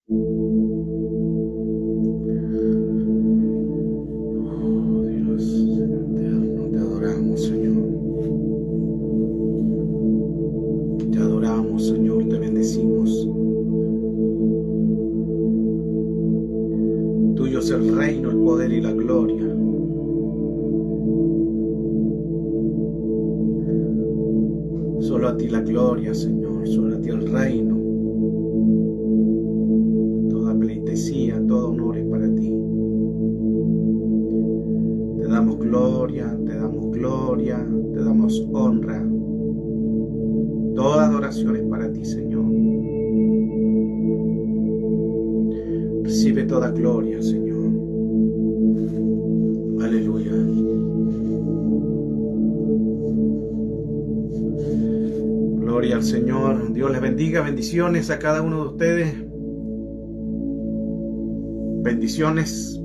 Oh, Dios eterno, te adoramos, Señor. Te adoramos, Señor, te bendecimos. Tuyo es el reino, el poder y la gloria. Solo a ti la gloria, Señor, solo a ti el reino. Toda pleitesía, todo honor es para ti. Te damos gloria, te damos honra. Toda adoración es para ti, Señor. Recibe toda gloria, Señor. Aleluya. Gloria al Señor. Dios les bendiga. Bendiciones a cada uno de ustedes. Bendiciones.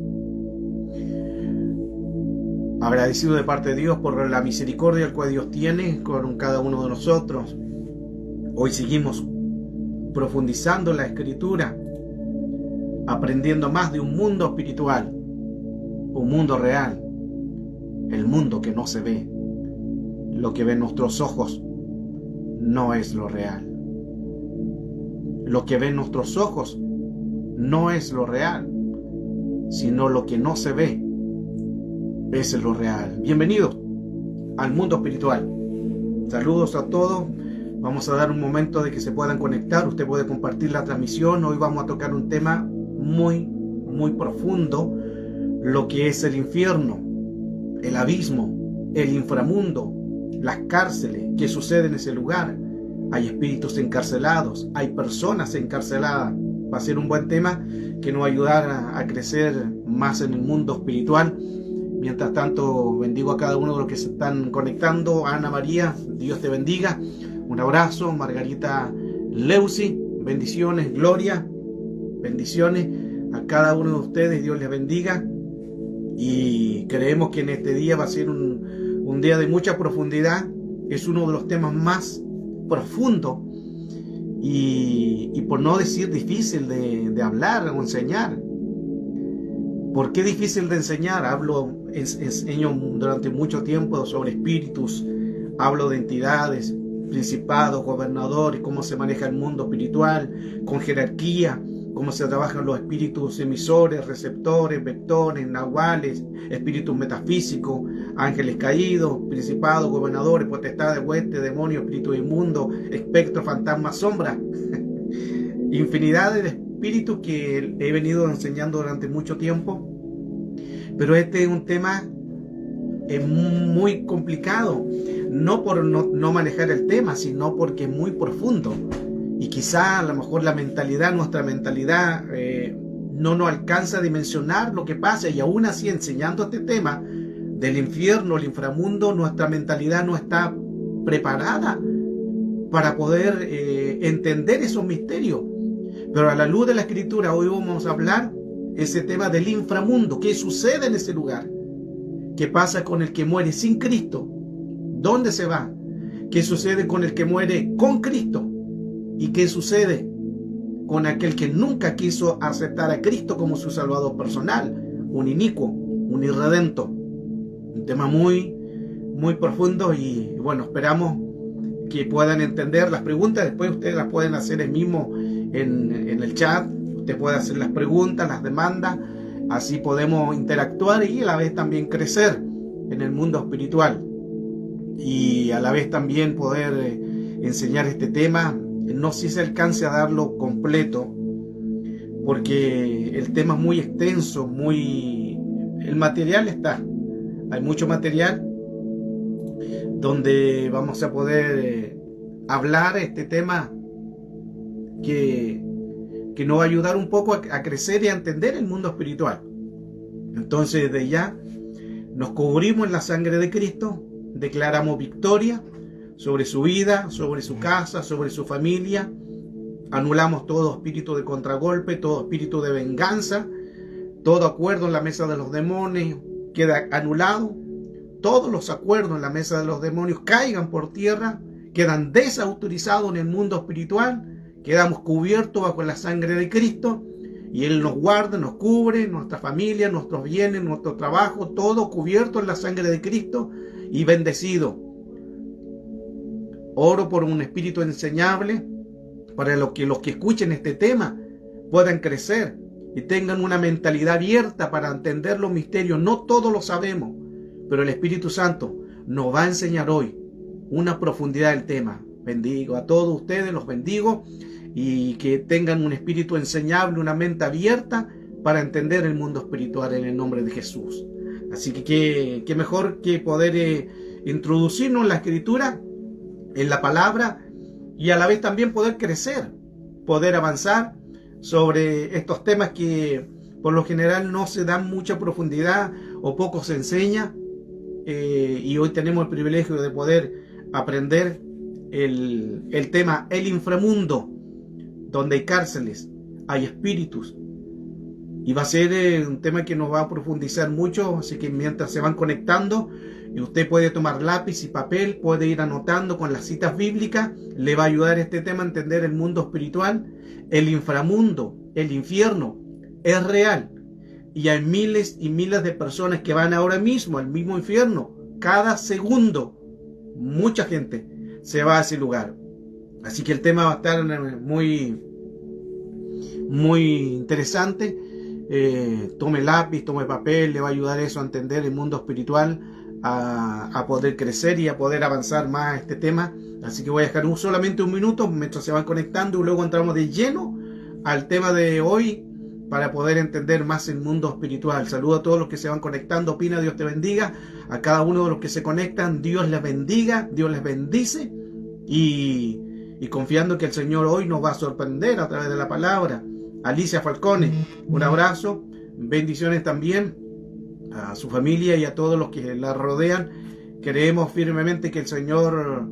Agradecido de parte de Dios por la misericordia que Dios tiene con cada uno de nosotros. Hoy seguimos profundizando en la Escritura, aprendiendo más de un mundo espiritual, un mundo real, el mundo que no se ve. Lo que ven nuestros ojos no es lo real. Lo que ven nuestros ojos no es lo real, sino lo que no se ve es lo real. Bienvenidos al mundo espiritual. Saludos a todos. Vamos a dar un momento de que se puedan conectar. Usted puede compartir la transmisión. Hoy vamos a tocar un tema muy profundo, lo que es el infierno, el abismo, el inframundo, las cárceles, qué sucede en ese lugar. Hay espíritus encarcelados, hay personas encarceladas. Va a ser un buen tema que nos va a ayudar a crecer más en el mundo espiritual. Mientras tanto, bendigo a cada uno de los que se están conectando. Ana María, Dios te bendiga. Un abrazo. Margarita Leusi, bendiciones. Gloria, bendiciones a cada uno de ustedes. Dios les bendiga. Y creemos que en este día va a ser un día de mucha profundidad. Es uno de los temas más profundos y por no decir difícil de hablar o enseñar. ¿Por qué difícil de enseñar? Enseño durante mucho tiempo sobre espíritus, hablo de entidades, principados, gobernadores, cómo se maneja el mundo espiritual, con jerarquía, cómo se trabajan los espíritus emisores, receptores, vectores, nahuales, espíritus metafísicos, ángeles caídos, principados, gobernadores, potestades, huestes, demonios, espíritus inmundos, espectros, fantasmas, sombras. Infinidad de espíritus que he venido enseñando durante mucho tiempo. Pero este es un tema muy complicado, no por no manejar el tema, sino porque es muy profundo. Y quizá a lo mejor nuestra mentalidad no nos alcanza a dimensionar lo que pasa, y aún así enseñando este tema del infierno, el inframundo, nuestra mentalidad no está preparada para poder entender esos misterios. Pero a la luz de la Escritura hoy vamos a hablar ese tema del inframundo. ¿Qué sucede en ese lugar? ¿Qué pasa con el que muere sin Cristo? ¿Dónde se va? ¿Qué sucede con el que muere con Cristo? ¿Y qué sucede con aquel que nunca quiso aceptar a Cristo como su Salvador personal? Un inicuo, un irredento. Un tema muy profundo, y bueno, esperamos que puedan entender las preguntas. Después ustedes las pueden hacer el mismo en el chat. Usted puede hacer las preguntas, las demandas. Así podemos interactuar y a la vez también crecer en el mundo espiritual. Y a la vez también poder enseñar este tema. No sé si se alcance a darlo completo, porque el tema es muy extenso, el material está. Hay mucho material donde vamos a poder hablar este tema que nos va a ayudar un poco a crecer y a entender el mundo espiritual. Entonces, desde ya nos cubrimos en la sangre de Cristo, declaramos victoria sobre su vida, sobre su casa, sobre su familia. Anulamos todo espíritu de contragolpe, todo espíritu de venganza, todo acuerdo en la mesa de los demonios queda anulado. Todos los acuerdos en la mesa de los demonios caigan por tierra, quedan desautorizados en el mundo espiritual. Quedamos cubiertos bajo la sangre de Cristo y Él nos guarda, nos cubre, nuestra familia, nuestros bienes, nuestro trabajo, todo cubierto en la sangre de Cristo y bendecido. Oro por un espíritu enseñable para que los que escuchen este tema puedan crecer y tengan una mentalidad abierta para entender los misterios. No todos lo sabemos, pero el Espíritu Santo nos va a enseñar hoy una profundidad del tema. Bendigo a todos ustedes, los bendigo, y que tengan un espíritu enseñable, una mente abierta para entender el mundo espiritual en el nombre de Jesús. Así que qué mejor que poder introducirnos en la Escritura, en la palabra, y a la vez también poder crecer, poder avanzar sobre estos temas que por lo general no se dan mucha profundidad o poco se enseña, y hoy tenemos el privilegio de poder aprender el tema el inframundo, donde hay cárceles, hay espíritus, y va a ser un tema que nos va a profundizar mucho. Así que mientras se van conectando, usted puede tomar lápiz y papel, puede ir anotando con las citas bíblicas. Le va a ayudar este tema a entender el mundo espiritual. El inframundo, el infierno, es real, y hay miles y miles de personas que van ahora mismo al mismo infierno. Cada segundo mucha gente se va a ese lugar. Así que el tema va a estar muy interesante. Tome lápiz, tome papel, le va a ayudar eso a entender el mundo espiritual, a poder crecer y a poder avanzar más a este tema. Así que voy a dejar solamente un minuto mientras se van conectando, y luego entramos de lleno al tema de hoy para poder entender más el mundo espiritual. Saludo a todos los que se van conectando. Pina, Dios te bendiga. A cada uno de los que se conectan, Dios les bendiga, Dios les bendice, y confiando que el Señor hoy nos va a sorprender a través de la palabra. Alicia Falcone, un abrazo, bendiciones también a su familia y a todos los que la rodean. Creemos firmemente que el Señor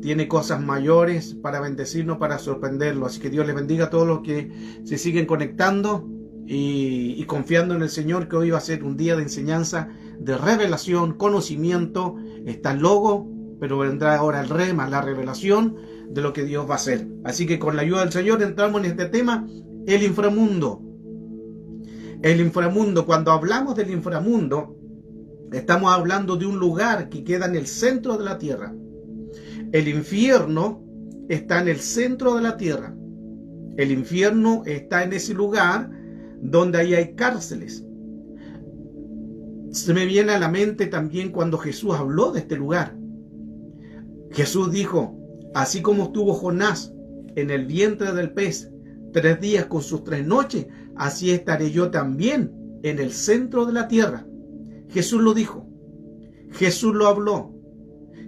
tiene cosas mayores para bendecirnos, para sorprenderlo. Así que Dios les bendiga a todos los que se siguen conectando y confiando en el Señor, que hoy va a ser un día de enseñanza, de revelación, conocimiento. Está el logo, pero vendrá ahora el rema, la revelación de lo que Dios va a hacer. Así que con la ayuda del Señor entramos en este tema, el inframundo. El inframundo, cuando hablamos del inframundo, estamos hablando de un lugar que queda en el centro de la tierra. El infierno está en el centro de la tierra. El infierno está en ese lugar donde ahí hay cárceles. Se me viene a la mente también cuando Jesús habló de este lugar. Jesús dijo: así como estuvo Jonás en el vientre del pez 3 días con sus 3 noches, así estaré yo también en el centro de la tierra. Jesús lo dijo. Jesús lo habló.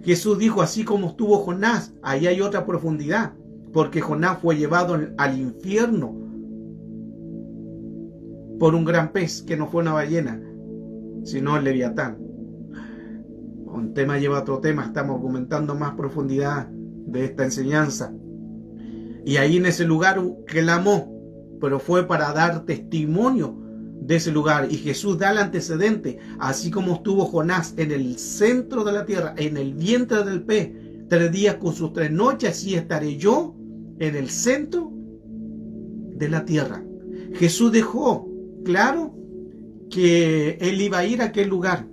Jesús dijo: así como estuvo Jonás, ahí hay otra profundidad, porque Jonás fue llevado al infierno por un gran pez, que no fue una ballena, sino el Leviatán. Un tema lleva a otro tema, estamos argumentando más profundidad de esta enseñanza. Y ahí en ese lugar clamó, pero fue para dar testimonio de ese lugar. Y Jesús da el antecedente: así como estuvo Jonás en el centro de la tierra, en el vientre del pez, 3 días con sus 3 noches, así estaré yo en el centro de la tierra. Jesús dejó claro que Él iba a ir a aquel lugar.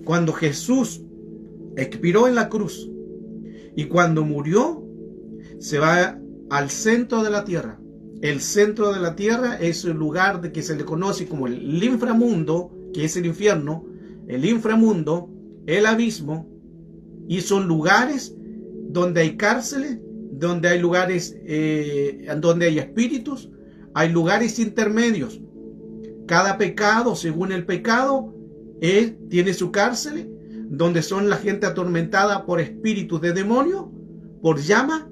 Cuando Jesús expiró en la cruz y cuando murió, se va al centro de la tierra. El centro de la tierra es el lugar de que se le conoce como el inframundo, que es el infierno, el inframundo, el abismo, y son lugares donde hay cárceles, donde hay lugares donde hay espíritus, hay lugares intermedios. Cada pecado, según el pecado, tiene su cárcel, donde son la gente atormentada por espíritus de demonio, por llama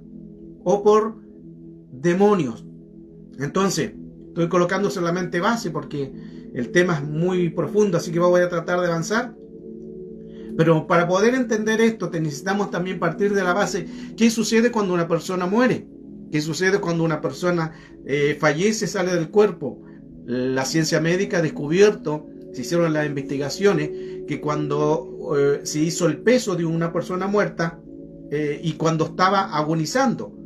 o por demonios. Entonces, estoy colocando solamente base porque el tema es muy profundo, así que voy a tratar de avanzar. Pero para poder entender esto, necesitamos también partir de la base: ¿qué sucede cuando una persona muere? ¿Qué sucede cuando una persona fallece, sale del cuerpo? La ciencia médica ha descubierto, se hicieron las investigaciones, que cuando se hizo el peso de una persona muerta y cuando estaba agonizando,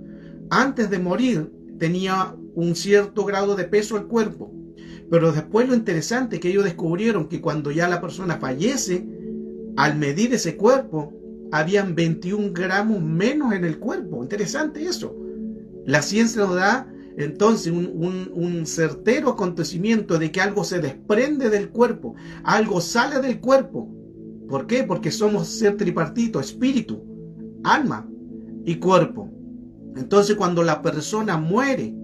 antes de morir tenía un cierto grado de peso el cuerpo, Pero después lo interesante es que ellos descubrieron que cuando ya la persona fallece, al medir ese cuerpo, habían 21 gramos menos en el cuerpo. Interesante eso. La ciencia nos da entonces un certero acontecimiento de que algo se desprende del cuerpo, algo sale del cuerpo. ¿Por qué? Porque somos ser tripartito, espíritu, alma y cuerpo. Entonces cuando la persona muere,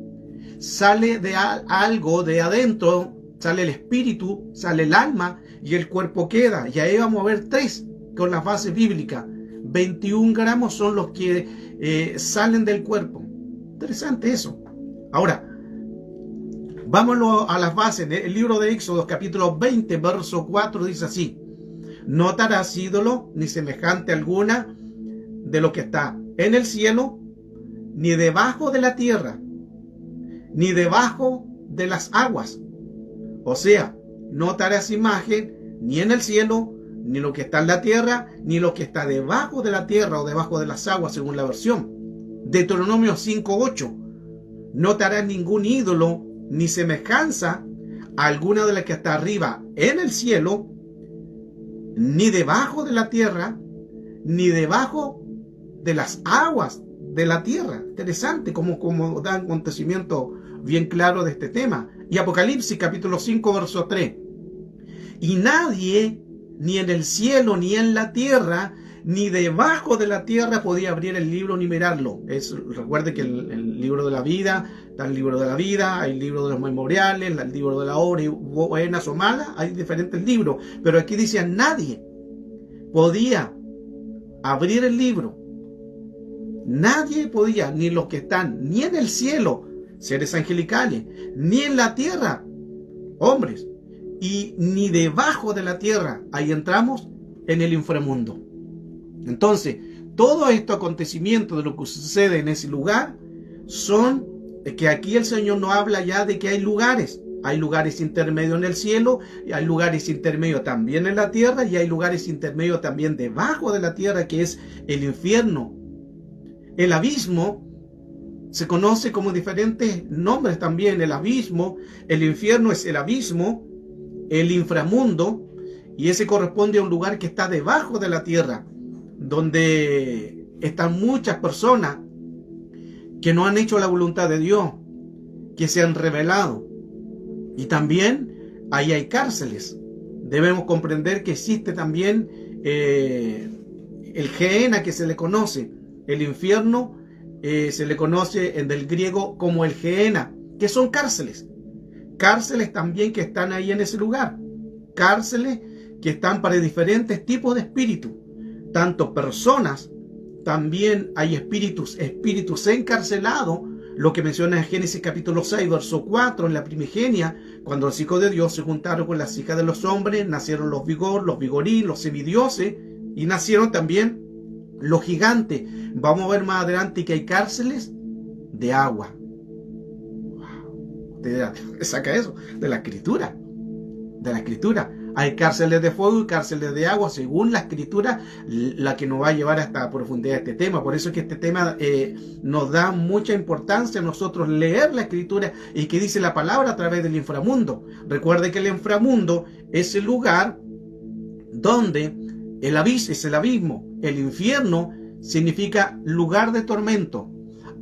sale de algo de adentro, sale el espíritu, sale el alma y el cuerpo queda. Y ahí vamos a ver 3 con la base bíblica. 21 gramos son los que salen del cuerpo. Interesante eso. Ahora, vámonos a las bases. El libro de Éxodo, capítulo 20, verso 4, dice así: no te harás ídolo ni semejante alguna de lo que está en el cielo, ni debajo de la tierra, ni debajo de las aguas. O sea, no te harás imagen ni en el cielo, ni lo que está en la tierra, ni lo que está debajo de la tierra o debajo de las aguas, según la versión. Deuteronomio 5:8. No te harás ningún ídolo ni semejanza alguna de la que está arriba en el cielo, ni debajo de la tierra, ni debajo de las aguas de la tierra. Interesante como da un acontecimiento bien claro de este tema. Y Apocalipsis capítulo 5 verso 3. Y nadie, ni en el cielo, ni en la tierra, ni debajo de la tierra podía abrir el libro ni mirarlo. Recuerde que el libro de la vida, está el libro de la vida, hay el libro de los memoriales, el libro de la obra, buenas o malas, hay diferentes libros. Pero aquí dice, nadie podía abrir el libro. Nadie podía, ni los que están ni en el cielo, seres angelicales, ni en la tierra, hombres, y ni debajo de la tierra. Ahí entramos en el inframundo. Entonces, todo estos acontecimientos de lo que sucede en ese lugar son que aquí el Señor nos habla ya de que hay lugares. Hay lugares intermedios en el cielo, y hay lugares intermedios también en la tierra, y hay lugares intermedios también debajo de la tierra, que es el infierno. El abismo se conoce como diferentes nombres también. El abismo, el infierno es el abismo, el inframundo, y ese corresponde a un lugar que está debajo de la tierra, donde están muchas personas que no han hecho la voluntad de Dios, que se han rebelado. Y también ahí hay cárceles. Debemos comprender que existe también el Gehenna, que se le conoce. El infierno se le conoce en del griego como el Gehenna, que son cárceles. Cárceles también que están ahí en ese lugar. Cárceles que están para diferentes tipos de espíritus. Tanto personas, también hay espíritus encarcelados, lo que menciona en Génesis capítulo 6, verso 4, en la primigenia, cuando los hijos de Dios se juntaron con las hijas de los hombres, nacieron los vigorí, los semidioses, y nacieron también los gigantes. Vamos a ver más adelante que hay cárceles de agua. Wow. ¿Usted saca eso? De la escritura. De la escritura. Hay cárceles de fuego y cárceles de agua, según la escritura, la que nos va a llevar hasta la profundidad de este tema. Por eso es que este tema nos da mucha importancia a nosotros leer la escritura y que dice la palabra a través del inframundo. Recuerde que el inframundo es el lugar donde el abismo es el abismo. El infierno significa lugar de tormento.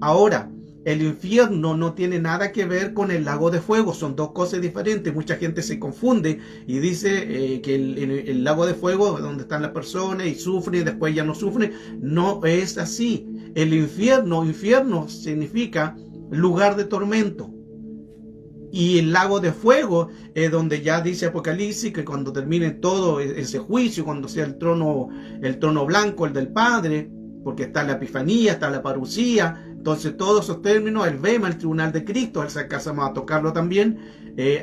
Ahora, el infierno no tiene nada que ver con el lago de fuego, son dos cosas diferentes. Mucha gente se confunde y dice que el lago de fuego es donde están las personas y sufren y después ya no sufren. No es así. El infierno significa lugar de tormento. Y el lago de fuego es donde ya dice Apocalipsis que cuando termine todo ese juicio, cuando sea el trono blanco, el del Padre, porque está la epifanía, está la parucía. Entonces todos esos términos, el Bema, el tribunal de Cristo, al casa vamos a tocarlo también.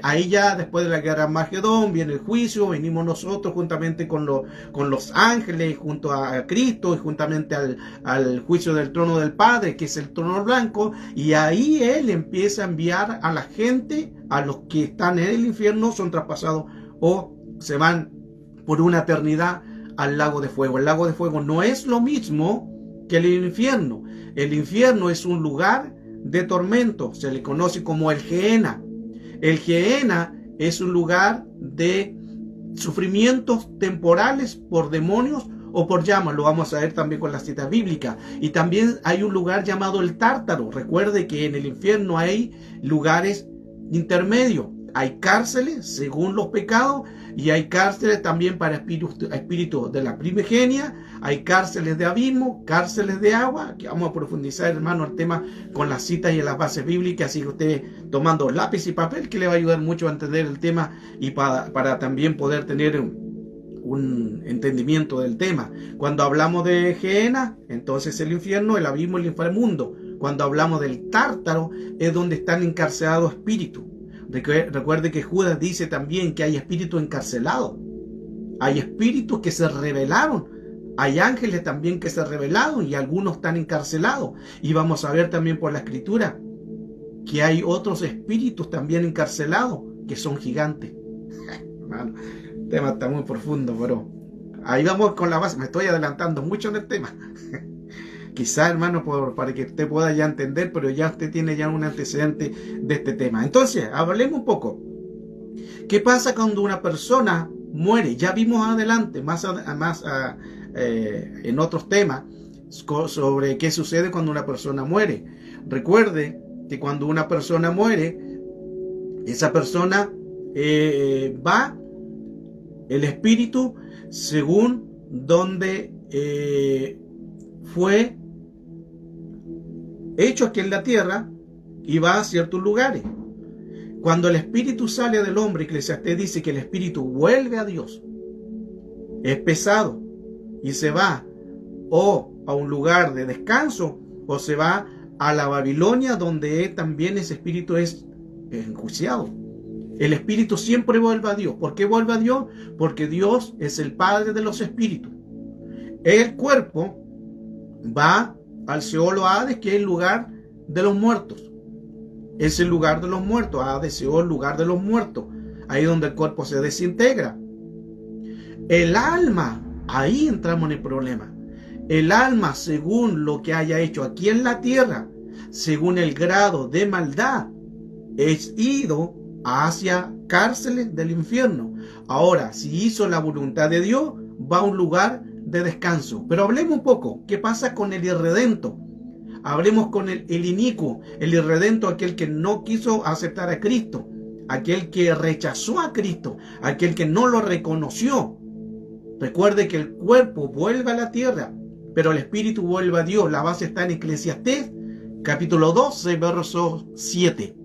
Ahí ya después de la guerra de Armagedón viene el juicio, venimos nosotros juntamente con los ángeles, junto a Cristo y juntamente al juicio del trono del Padre, que es el trono blanco, y ahí Él empieza a enviar a la gente, a los que están en el infierno, son traspasados o se van por una eternidad al lago de fuego. El lago de fuego no es lo mismo que el infierno. El infierno es un lugar de tormento, se le conoce como el Gehenna. El Gehenna es un lugar de sufrimientos temporales por demonios o por llamas. Lo vamos a ver también con la cita bíblica. Y también hay un lugar llamado el Tártaro. Recuerde que en el infierno hay lugares intermedios. Hay cárceles según los pecados y hay cárceles también para espíritus de la primigenia. Hay cárceles de abismo, cárceles de agua, que vamos a profundizar, hermano, el tema con las citas y las bases bíblicas. Así que usted tomando lápiz y papel, que le va a ayudar mucho a entender el tema y para también poder tener un entendimiento del tema. Cuando hablamos de Gehenna, entonces el infierno, el abismo, el inframundo. Cuando hablamos del Tártaro, es donde están encarcelados espíritus. Recuerde que Judas dice también que hay espíritus encarcelados. Hay espíritus que se rebelaron. Hay ángeles también que se rebelaron y algunos están encarcelados. Y vamos a ver también por la escritura que hay otros espíritus también encarcelados que son gigantes. Hermano, el tema está muy profundo, pero ahí vamos con la base. Me estoy adelantando mucho en el tema. Quizá, hermano, para que usted pueda ya entender, pero ya usted tiene ya un antecedente de este tema. Entonces, hablemos un poco. ¿Qué pasa cuando una persona muere? Ya vimos adelante, en otros temas, sobre qué sucede cuando una persona muere. Recuerde que cuando una persona muere, esa persona va, el espíritu, según donde fue hecho aquí en la tierra, y va a ciertos lugares. Cuando el espíritu sale del hombre, Eclesiastés dice que el espíritu vuelve a Dios. Es pesado y se va o a un lugar de descanso o se va a la Babilonia, donde también ese espíritu es enjuiciado. El espíritu siempre vuelve a Dios. ¿Por qué vuelve a Dios? Porque Dios es el Padre de los espíritus. El cuerpo va al Seol o Hades, que es el lugar de los muertos. Es el lugar de los muertos. Hades, Seol, lugar de los muertos. Ahí donde el cuerpo se desintegra. El alma, ahí entramos en el problema. El alma, según lo que haya hecho aquí en la tierra, según el grado de maldad, es ido hacia cárceles del infierno. Ahora, si hizo la voluntad de Dios, va a un lugar de descanso. Pero hablemos un poco, ¿qué pasa con el irredento? Hablemos con el inicuo, el irredento, aquel que no quiso aceptar a Cristo, aquel que rechazó a Cristo, aquel que no lo reconoció. Recuerde que el cuerpo vuelve a la tierra, pero el espíritu vuelve a Dios. La base está en Eclesiastés, capítulo 12, verso 7.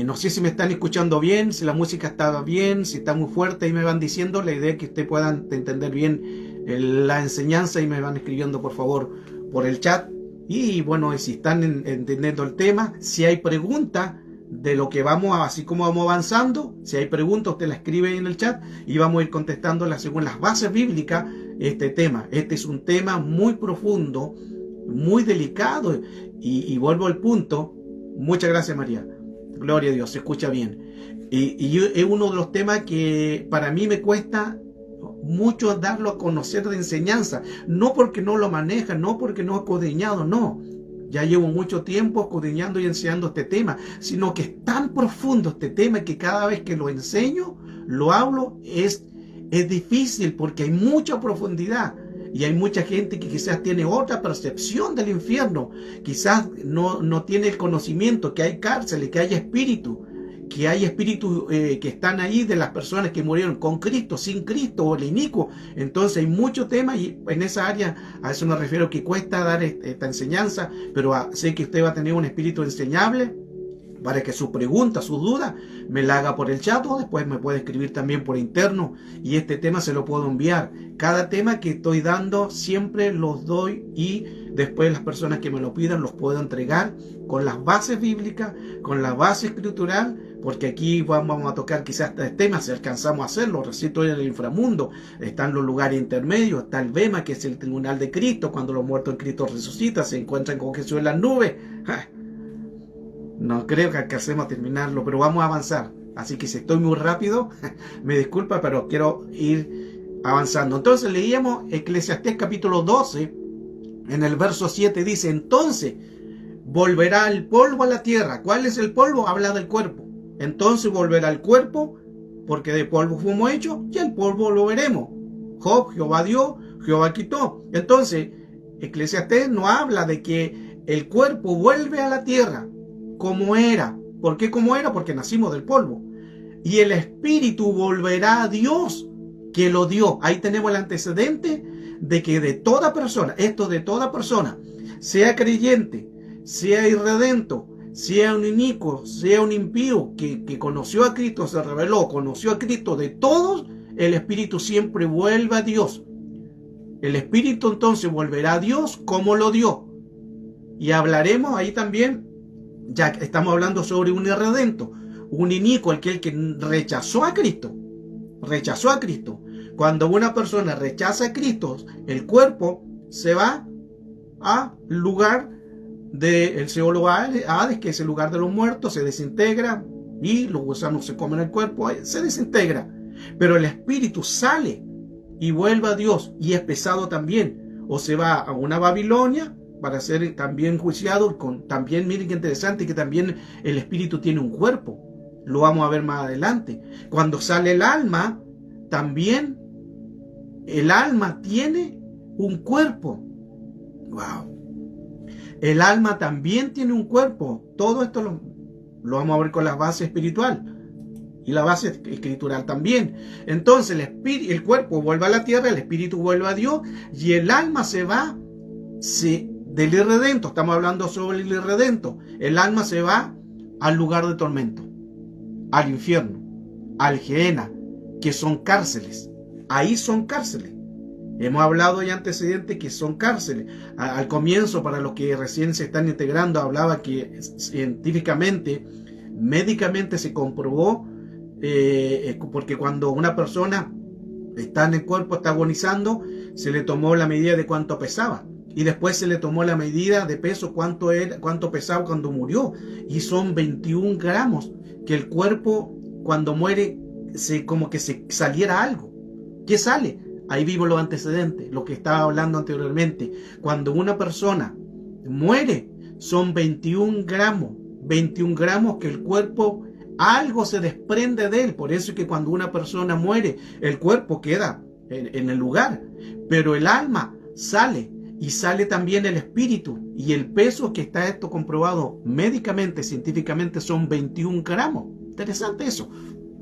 No sé si me están escuchando bien, si la música está bien, si está muy fuerte, y me van diciendo. La idea es que ustedes puedan entender bien la enseñanza y me van escribiendo, por favor, por el chat. Y bueno, si están entendiendo el tema, si hay preguntas de lo que así como vamos avanzando, si hay preguntas, usted la escribe en el chat y vamos a ir contestándolas según las bases bíblicas. Este tema, este es un tema muy profundo, muy delicado, y vuelvo al punto. Muchas gracias, María. Gloria a Dios, se escucha bien. Y es uno de los temas que para mí me cuesta mucho darlo a conocer de enseñanza. No porque no lo maneja, no porque no he escudriñado, no. Ya llevo mucho tiempo escudriñando y enseñando este tema, sino que es tan profundo este tema que cada vez que lo enseño, lo hablo, es difícil porque hay mucha profundidad. Y hay mucha gente que quizás tiene otra percepción del infierno. Quizás no tiene el conocimiento que hay cárceles, que hay espíritus que están ahí de las personas que murieron con Cristo, sin Cristo o el inicuo. Entonces hay mucho tema y en esa área a eso me refiero, que cuesta dar esta enseñanza, pero sé que usted va a tener un espíritu enseñable para que su pregunta, su duda, me la haga por el chat o después me puede escribir también por interno y este tema se lo puedo enviar. Cada tema que estoy dando siempre los doy y después las personas que me lo pidan los puedo entregar con las bases bíblicas, con la base escritural, porque aquí vamos a tocar quizás este tema si alcanzamos a hacerlo. Recito en el inframundo, están los lugares intermedios, está el Bema, que es el tribunal de Cristo, cuando los muertos en Cristo resucitan, se encuentran con Jesús en las nubes. No creo que alcancemos a terminarlo, pero vamos a avanzar. Así que si estoy muy rápido, me disculpa, pero quiero ir avanzando. Entonces leíamos Eclesiastés capítulo 12, en el verso 7 dice: entonces volverá el polvo a la tierra. ¿Cuál es el polvo? Habla del cuerpo. entonces volverá el cuerpo, porque de polvo fuimos hechos, y al polvo lo veremos. Job, Jehová dio, Jehová quitó. Entonces, Eclesiastés no habla de que el cuerpo vuelve a la tierra como era. ¿Por qué como era? Porque nacimos del polvo. Y el espíritu volverá a Dios que lo dio. Ahí tenemos el antecedente de que de toda persona, sea creyente, sea irredento, sea un inicuo, sea un impío, que conoció a Cristo, se reveló, conoció a Cristo, de todos, el espíritu siempre vuelve a Dios. El espíritu entonces volverá a Dios como lo dio. Y hablaremos ahí también, ya estamos hablando sobre un irredento, un inicuo, aquel que rechazó a Cristo. Rechazó a Cristo. Cuando una persona rechaza a Cristo, el cuerpo se va al lugar del Seol Hades, que es el lugar de los muertos, se desintegra y los gusanos se comen el cuerpo, se desintegra. Pero el espíritu sale y vuelve a Dios y es pesado también. O se va a una Babilonia para ser también juiciado. También, miren qué interesante, que también el espíritu tiene un cuerpo. Lo vamos a ver más adelante. Cuando sale el alma, también el alma tiene un cuerpo. Wow. El alma también tiene un cuerpo. Todo esto lo vamos a ver con la base espiritual y la base escritural también. Entonces el cuerpo vuelve a la tierra, el espíritu vuelve a Dios y el alma se va del irredento. Estamos hablando sobre el irredento. El alma se va al lugar de tormento, al infierno, al Gehenna, que son cárceles. Ahí son cárceles. Hemos hablado ya antecedentes que son cárceles. Al comienzo, para los que recién se están integrando, hablaba que científicamente, médicamente se comprobó, porque cuando una persona está en el cuerpo, está agonizando, se le tomó la medida de cuánto pesaba. Y después se le tomó la medida de peso, cuánto pesaba cuando murió. Y son 21 gramos, que el cuerpo cuando muere, como que se saliera algo. ¿Qué sale? Ahí vivo los antecedentes, lo que estaba hablando anteriormente. Cuando una persona muere, son 21 gramos que el cuerpo, algo se desprende de él. Por eso es que cuando una persona muere, el cuerpo queda en el lugar, pero el alma sale. Y sale también el espíritu. Y el peso, que está esto comprobado médicamente, científicamente, son 21 gramos. Interesante eso.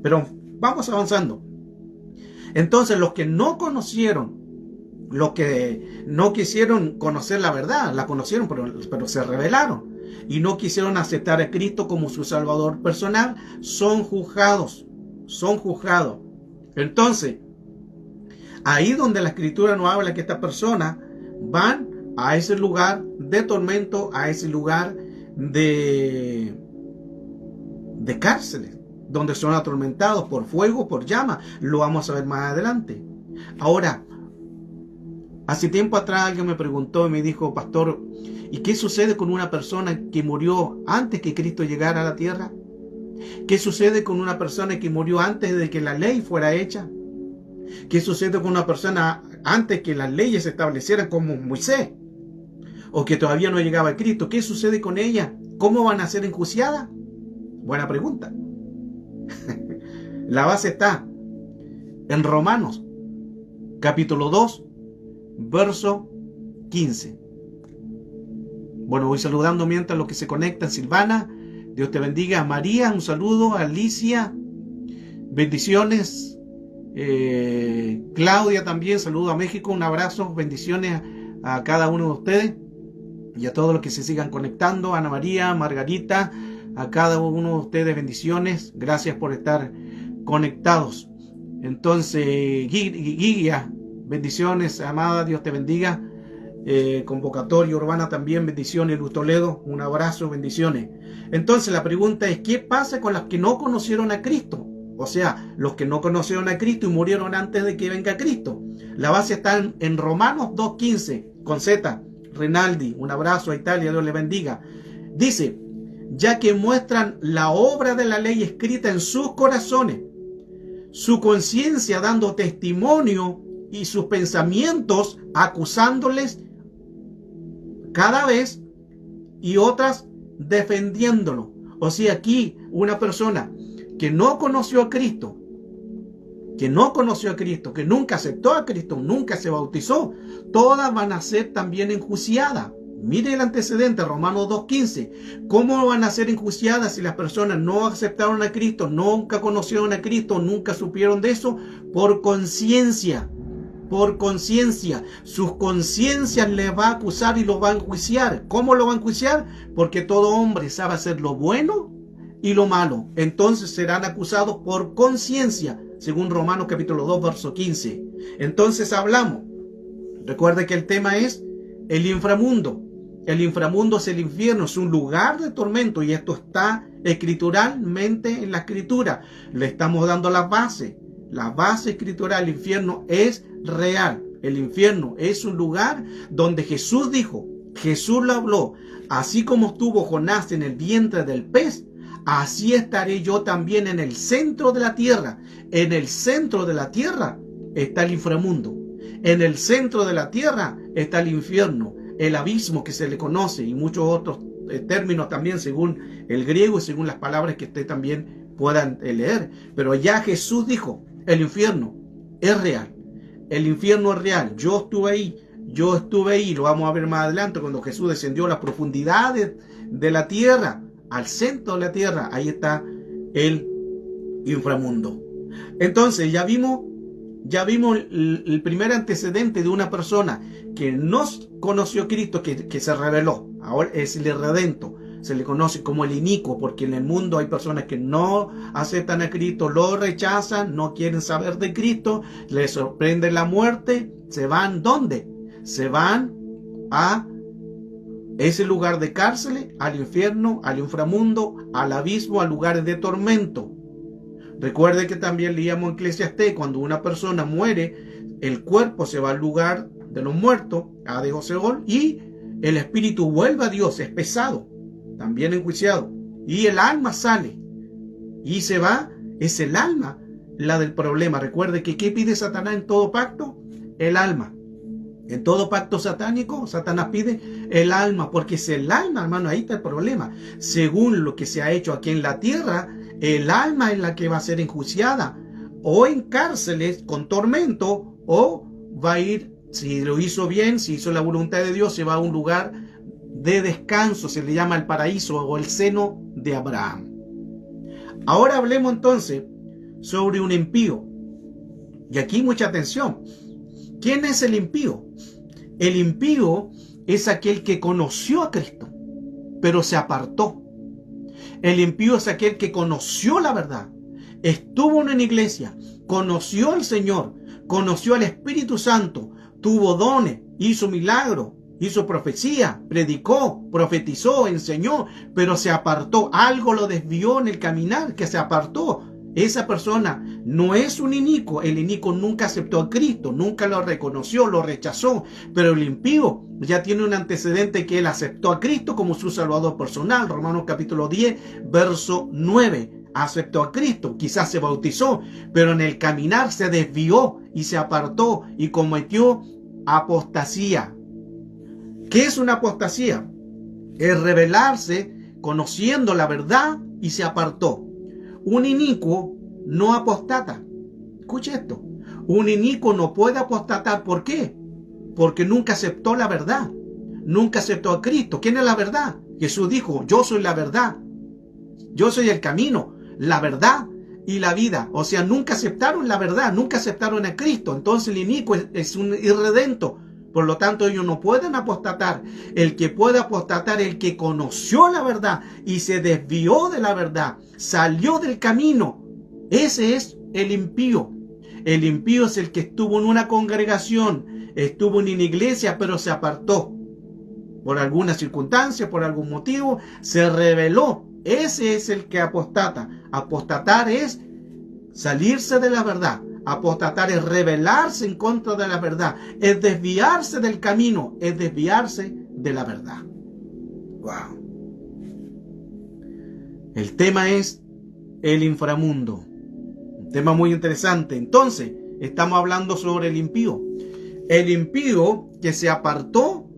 Pero vamos avanzando. Entonces, los que no conocieron, los que no quisieron conocer la verdad, la conocieron, pero se rebelaron. Y no quisieron aceptar a Cristo como su Salvador personal, son juzgados. Son juzgados. Entonces, ahí donde la Escritura nos habla que estas personas van a ese lugar de tormento, a ese lugar de cárceles, donde son atormentados por fuego, por llama. Lo vamos a ver más adelante. Ahora, hace tiempo atrás alguien me preguntó y me dijo: pastor, ¿y qué sucede con una persona que murió antes que Cristo llegara a la tierra? ¿Qué sucede con una persona que murió antes de que la ley fuera hecha? ¿Qué sucede con una persona antes que las leyes se establecieran, como Moisés? ¿O que todavía no llegaba a Cristo? ¿Qué sucede con ella? ¿Cómo van a ser enjuiciadas? Buena pregunta. La base está en Romanos, capítulo 2, verso 15. Bueno, voy saludando mientras los que se conectan. Silvana, Dios te bendiga. María, un saludo. Alicia, bendiciones. Claudia también, saludo a México, un abrazo, bendiciones a cada uno de ustedes y a todos los que se sigan conectando. Ana María, Margarita, a cada uno de ustedes bendiciones, gracias por estar conectados. Entonces, Guía, bendiciones, amada, Dios te bendiga. Convocatoria Urbana también, bendiciones. Luz Toledo, un abrazo, bendiciones. Entonces la pregunta es: ¿qué pasa con las que no conocieron a Cristo? O sea, los que no conocieron a Cristo y murieron antes de que venga Cristo. La base está en Romanos 2.15, con Z. Rinaldi, un abrazo a Italia, Dios le bendiga. Dice: ya que muestran la obra de la ley escrita en sus corazones, su conciencia dando testimonio y sus pensamientos acusándoles cada vez y otras defendiéndolo. O sea, aquí una persona que no conoció a Cristo, que nunca aceptó a Cristo, nunca se bautizó, todas van a ser también enjuiciadas. Mire el antecedente, Romanos 2:15. ¿Cómo van a ser enjuiciadas si las personas no aceptaron a Cristo, nunca conocieron a Cristo, nunca supieron de eso? Por conciencia. Por conciencia. Sus conciencias les va a acusar y los va a enjuiciar. ¿Cómo lo va a enjuiciar? Porque todo hombre sabe hacer lo bueno y lo malo. Entonces serán acusados por conciencia, según Romanos capítulo 2, verso 15. Entonces hablamos. Recuerde que el tema es el inframundo. El inframundo es el infierno, es un lugar de tormento, y esto está escrituralmente en la escritura. Le estamos dando la base escritural. El infierno es real. El infierno es un lugar donde Jesús dijo, Jesús lo habló, así como estuvo Jonás en el vientre del pez, así estaré yo también en el centro de la tierra. En el centro de la tierra está el inframundo. En el centro de la tierra está el infierno, el abismo que se le conoce, y muchos otros términos también según el griego y según las palabras que usted también puedan leer. Pero ya Jesús dijo, el infierno es real. El infierno es real. Yo estuve ahí, lo vamos a ver más adelante, cuando Jesús descendió a las profundidades de la tierra, al centro de la tierra, ahí está el inframundo. Entonces ya vimos el primer antecedente de una persona que no conoció a Cristo, que se rebeló. Ahora es el irredento. Se le conoce como el inicuo, porque en el mundo hay personas que no aceptan a Cristo, lo rechazan, no quieren saber de Cristo, les sorprende la muerte, se van ¿dónde? Se van a ese lugar de cárcel, al infierno, al inframundo, al abismo, a lugares de tormento. Recuerde que también leíamos en Eclesiastés, cuando una persona muere, el cuerpo se va al lugar de los muertos, a Hades o Seol, y el espíritu vuelve a Dios, es pesado, también enjuiciado, y el alma sale y se va. Es el alma la del problema. Recuerde que ¿qué pide Satanás en todo pacto? El alma. En todo pacto satánico, Satanás pide el alma, porque es el alma, hermano, ahí está el problema. Según lo que se ha hecho aquí en la tierra, el alma es la que va a ser enjuiciada, o en cárceles con tormento, o va a ir, si lo hizo bien, si hizo la voluntad de Dios, se va a un lugar de descanso, se le llama el paraíso o el seno de Abraham. Ahora hablemos entonces sobre un impío. Y aquí mucha atención. ¿Quién es el impío? El impío es aquel que conoció a Cristo, pero se apartó. El impío es aquel que conoció la verdad, estuvo en una iglesia, conoció al Señor, conoció al Espíritu Santo, tuvo dones, hizo milagros, hizo profecía, predicó, profetizó, enseñó, pero se apartó. Algo lo desvió en el caminar, que se apartó. Esa persona no es un inicuo. El inicuo nunca aceptó a Cristo, nunca lo reconoció, lo rechazó. Pero el impío ya tiene un antecedente, que él aceptó a Cristo como su Salvador personal. Romanos capítulo 10, verso 9. Aceptó a Cristo, quizás se bautizó, pero en el caminar se desvió y se apartó y cometió apostasía. ¿Qué es una apostasía? Es rebelarse conociendo la verdad y se apartó. Un inicuo no apostata. Escuche esto. Un inicuo no puede apostatar. ¿Por qué? Porque nunca aceptó la verdad. Nunca aceptó a Cristo. ¿Quién es la verdad? Jesús dijo, yo soy la verdad. Yo soy el camino, la verdad y la vida. O sea, nunca aceptaron la verdad, nunca aceptaron a Cristo. Entonces el inicuo es un irredento. Por lo tanto, ellos no pueden apostatar. El que puede apostatar es el que conoció la verdad y se desvió de la verdad, salió del camino. Ese es el impío. El impío es el que estuvo en una congregación, estuvo en una iglesia, pero se apartó. Por alguna circunstancia, por algún motivo, se rebeló. Ese es el que apostata. Apostatar es salirse de la verdad. Apostatar es rebelarse en contra de la verdad, es desviarse del camino, es desviarse de la verdad. Wow. El tema es el inframundo. Un tema muy interesante. Entonces, estamos hablando sobre el impío. El impío que se apartó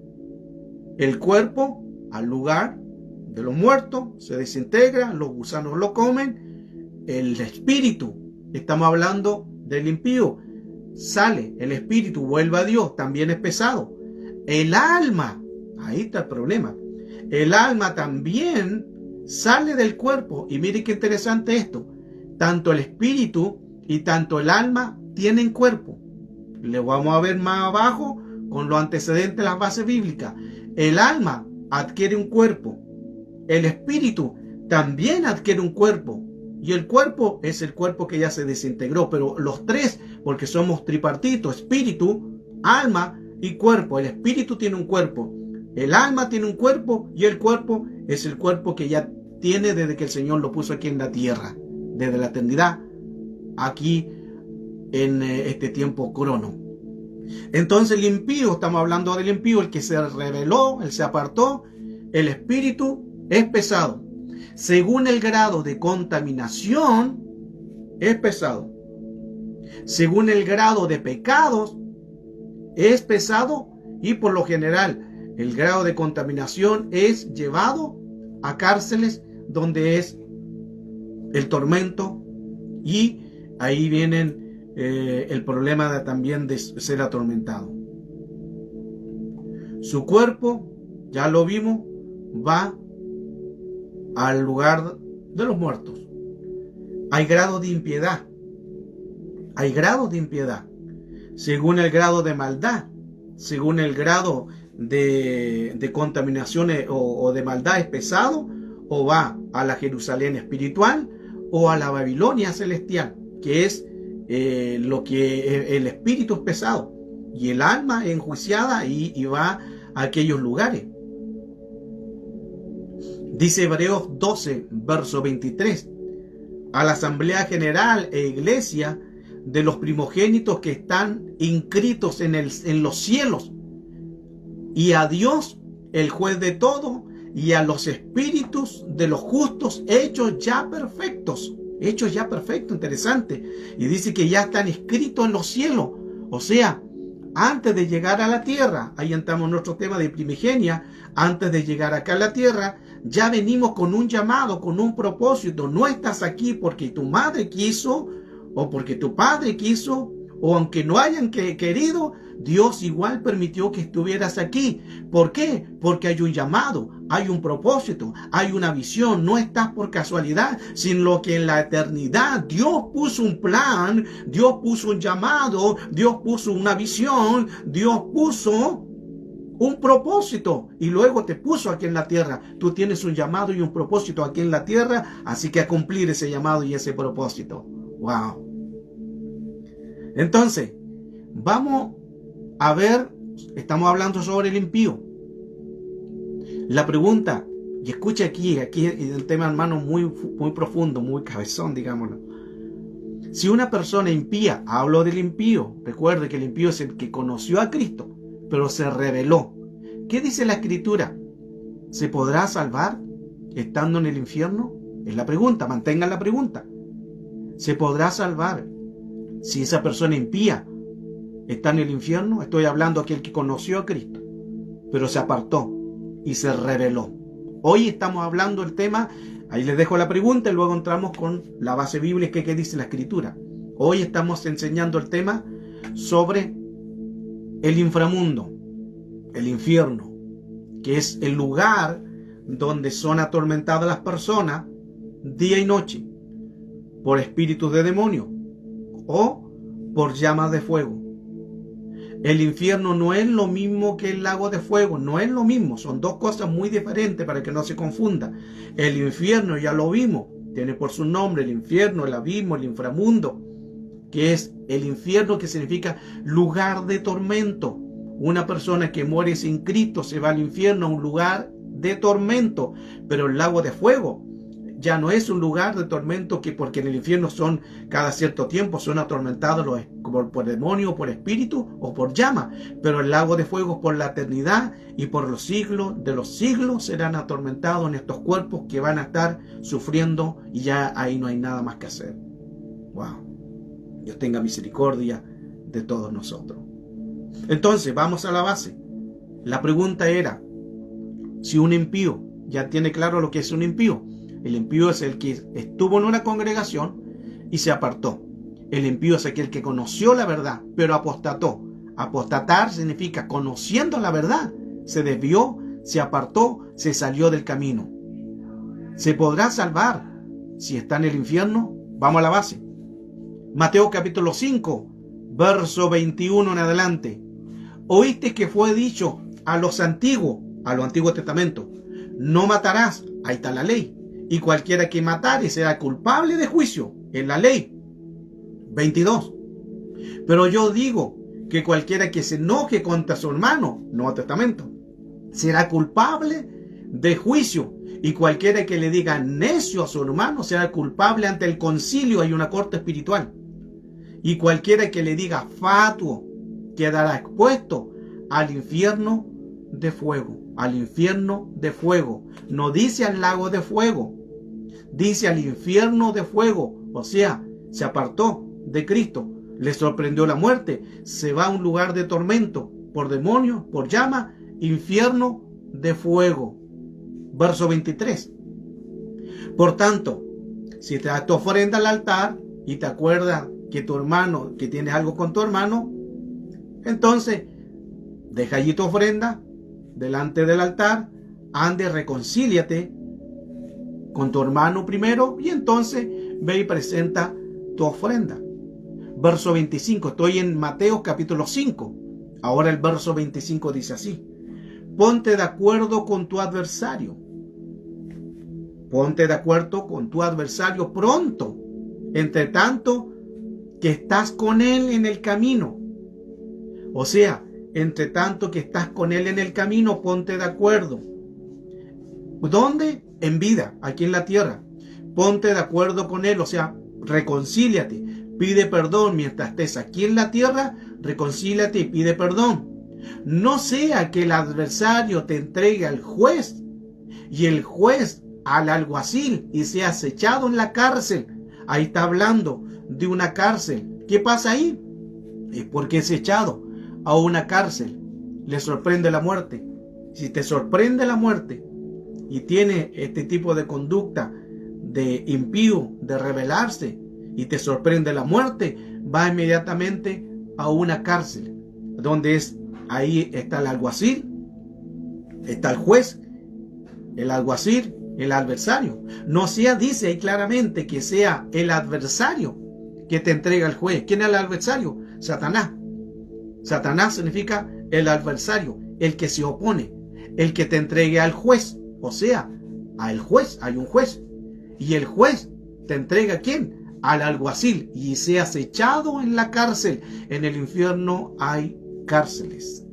el cuerpo al lugar de los muertos, se desintegra, los gusanos lo comen. el espíritu, estamos hablando del impío, sale, el espíritu vuelve a Dios, también es pesado. El alma, ahí está el problema, el alma también sale del cuerpo. Y mire qué interesante esto, tanto el espíritu y tanto el alma tienen cuerpo. Le vamos a ver más abajo con los antecedentes de las bases bíblicas. El alma adquiere un cuerpo, el espíritu también adquiere un cuerpo, y el cuerpo es el cuerpo que ya se desintegró, pero los tres, porque somos tripartitos, espíritu, alma y cuerpo. El espíritu tiene un cuerpo, el alma tiene un cuerpo, y el cuerpo es el cuerpo que ya tiene desde que el Señor lo puso aquí en la tierra, desde la eternidad, aquí en este tiempo crono. Entonces el impío, estamos hablando del impío, el que se rebeló, él se apartó, el espíritu es pesado. Según el grado de contaminación, es pesado. Según el grado de pecados, es pesado, y por lo general el grado de contaminación es llevado a cárceles donde es el tormento, y ahí vienen el problema también de ser atormentado. Su cuerpo, ya lo vimos, va al lugar de los muertos. Hay grados de impiedad. Hay grados de impiedad. Según el grado de maldad, según el grado de contaminación o de maldad es pesado, o va a la Jerusalén espiritual o a la Babilonia celestial, que es lo que el espíritu es pesado, y el alma es enjuiciada y va a aquellos lugares. Dice Hebreos 12, verso 23, a la asamblea general e iglesia de los primogénitos que están inscritos en los cielos, y a Dios, el juez de todo, y a los espíritus de los justos hechos ya perfectos. Hechos ya perfectos, interesante. Y dice que ya están escritos en los cielos. O sea, antes de llegar a la tierra, ahí entramos en nuestro tema de primigenia, antes de llegar acá a la tierra, ya venimos con un llamado, con un propósito. No estás aquí porque tu madre quiso, o porque tu padre quiso, o aunque no hayan querido, Dios igual permitió que estuvieras aquí. ¿Por qué? Porque hay un llamado, hay un propósito, hay una visión. No estás por casualidad, sino que en la eternidad Dios puso un plan, Dios puso un llamado, Dios puso una visión, Dios puso un propósito, y luego te puso aquí en la tierra. Tú tienes un llamado y un propósito aquí en la tierra, así que a cumplir ese llamado y ese propósito. Wow. Entonces, vamos a ver, estamos hablando sobre el impío. La pregunta, y escucha aquí es un tema, hermano, muy profundo, muy cabezón, digámoslo. Si una persona impía, hablo del impío, recuerde que el impío es el que conoció a Cristo, pero se rebeló. ¿Qué dice la Escritura? ¿Se podrá salvar estando en el infierno? Es la pregunta, mantengan la pregunta. ¿Se podrá salvar si esa persona impía está en el infierno? Estoy hablando de aquel que conoció a Cristo, pero se apartó y se rebeló. Hoy estamos hablando del tema, ahí les dejo la pregunta y luego entramos con la base bíblica que dice la Escritura. Hoy estamos enseñando el tema sobre el inframundo, el infierno, que es el lugar donde son atormentadas las personas día y noche por espíritus de demonio o por llamas de fuego. El infierno no es lo mismo que el lago de fuego, no es lo mismo, son dos cosas muy diferentes para que no se confunda. El infierno, ya lo vimos, tiene por su nombre el infierno, el abismo, el inframundo, que es el infierno, que significa lugar de tormento. Una persona que muere sin Cristo se va al infierno, a un lugar de tormento. Pero el lago de fuego ya no es un lugar de tormento, porque en el infierno son cada cierto tiempo son atormentados por demonio, por espíritu o por llama. Pero el lago de fuego por la eternidad y por los siglos de los siglos serán atormentados en estos cuerpos que van a estar sufriendo, y ya ahí no hay nada más que hacer. Wow. Dios tenga misericordia de todos nosotros. Entonces, vamos a la base. La pregunta era, si un impío, ya tiene claro lo que es un impío. El impío es el que estuvo en una congregación, y se apartó. El impío es aquel que conoció la verdad, pero apostató. Apostatar significa conociendo la verdad, se desvió, se apartó, se salió del camino. ¿Se podrá salvar si está en el infierno? Vamos a la base. Mateo capítulo 5, verso 21 en adelante. Oíste que fue dicho a los antiguos, a los antiguos testamentos, no matarás, ahí está la ley, y cualquiera que matare será culpable de juicio, en la ley. 22. Pero yo digo que cualquiera que se enoje contra su hermano, Nuevo Testamento, será culpable de juicio, y cualquiera que le diga necio a su hermano será culpable ante el concilio, hay una corte espiritual, y cualquiera que le diga fatuo quedará expuesto al infierno de fuego, al infierno de fuego. No dice al lago de fuego, dice al infierno de fuego. O sea, se apartó de Cristo, le sorprendió la muerte, se va a un lugar de tormento, por demonios, por llama, infierno de fuego. Verso 23. Por tanto, si te das tu ofrenda al altar y te acuerdas que tu hermano, que tienes algo con tu hermano, entonces deja allí tu ofrenda delante del altar, ande, reconcíliate con tu hermano primero y entonces ve y presenta tu ofrenda. Verso 25, estoy en Mateo capítulo 5. Ahora el verso 25 dice así: ponte de acuerdo con tu adversario. Ponte de acuerdo con tu adversario pronto, entre tanto que estás con él en el camino. O sea, entre tanto que estás con él en el camino, ponte de acuerdo. ¿Dónde? En vida, aquí en la tierra. Ponte de acuerdo con él, o sea, reconcíliate, pide perdón mientras estés aquí en la tierra, reconcíliate y pide perdón. No sea que el adversario te entregue al juez y el juez al alguacil y seas echado en la cárcel. Ahí está hablando de una cárcel. ¿Qué pasa ahí? Es porque es echado a una cárcel. Le sorprende la muerte. Si te sorprende la muerte y tiene este tipo de conducta de impío, de rebelarse, y te sorprende la muerte, va inmediatamente a una cárcel, donde ahí está el alguacil, está el juez, el alguacil, el adversario. No sea, dice ahí claramente, que sea el adversario que te entrega al juez. ¿Quién es el adversario? Satanás. Satanás significa el adversario, el que se opone, el que te entregue al juez. O sea, al juez, hay un juez. Y el juez te entrega ¿a quién? Al alguacil. Y seas echado en la cárcel. En el infierno hay cárceles.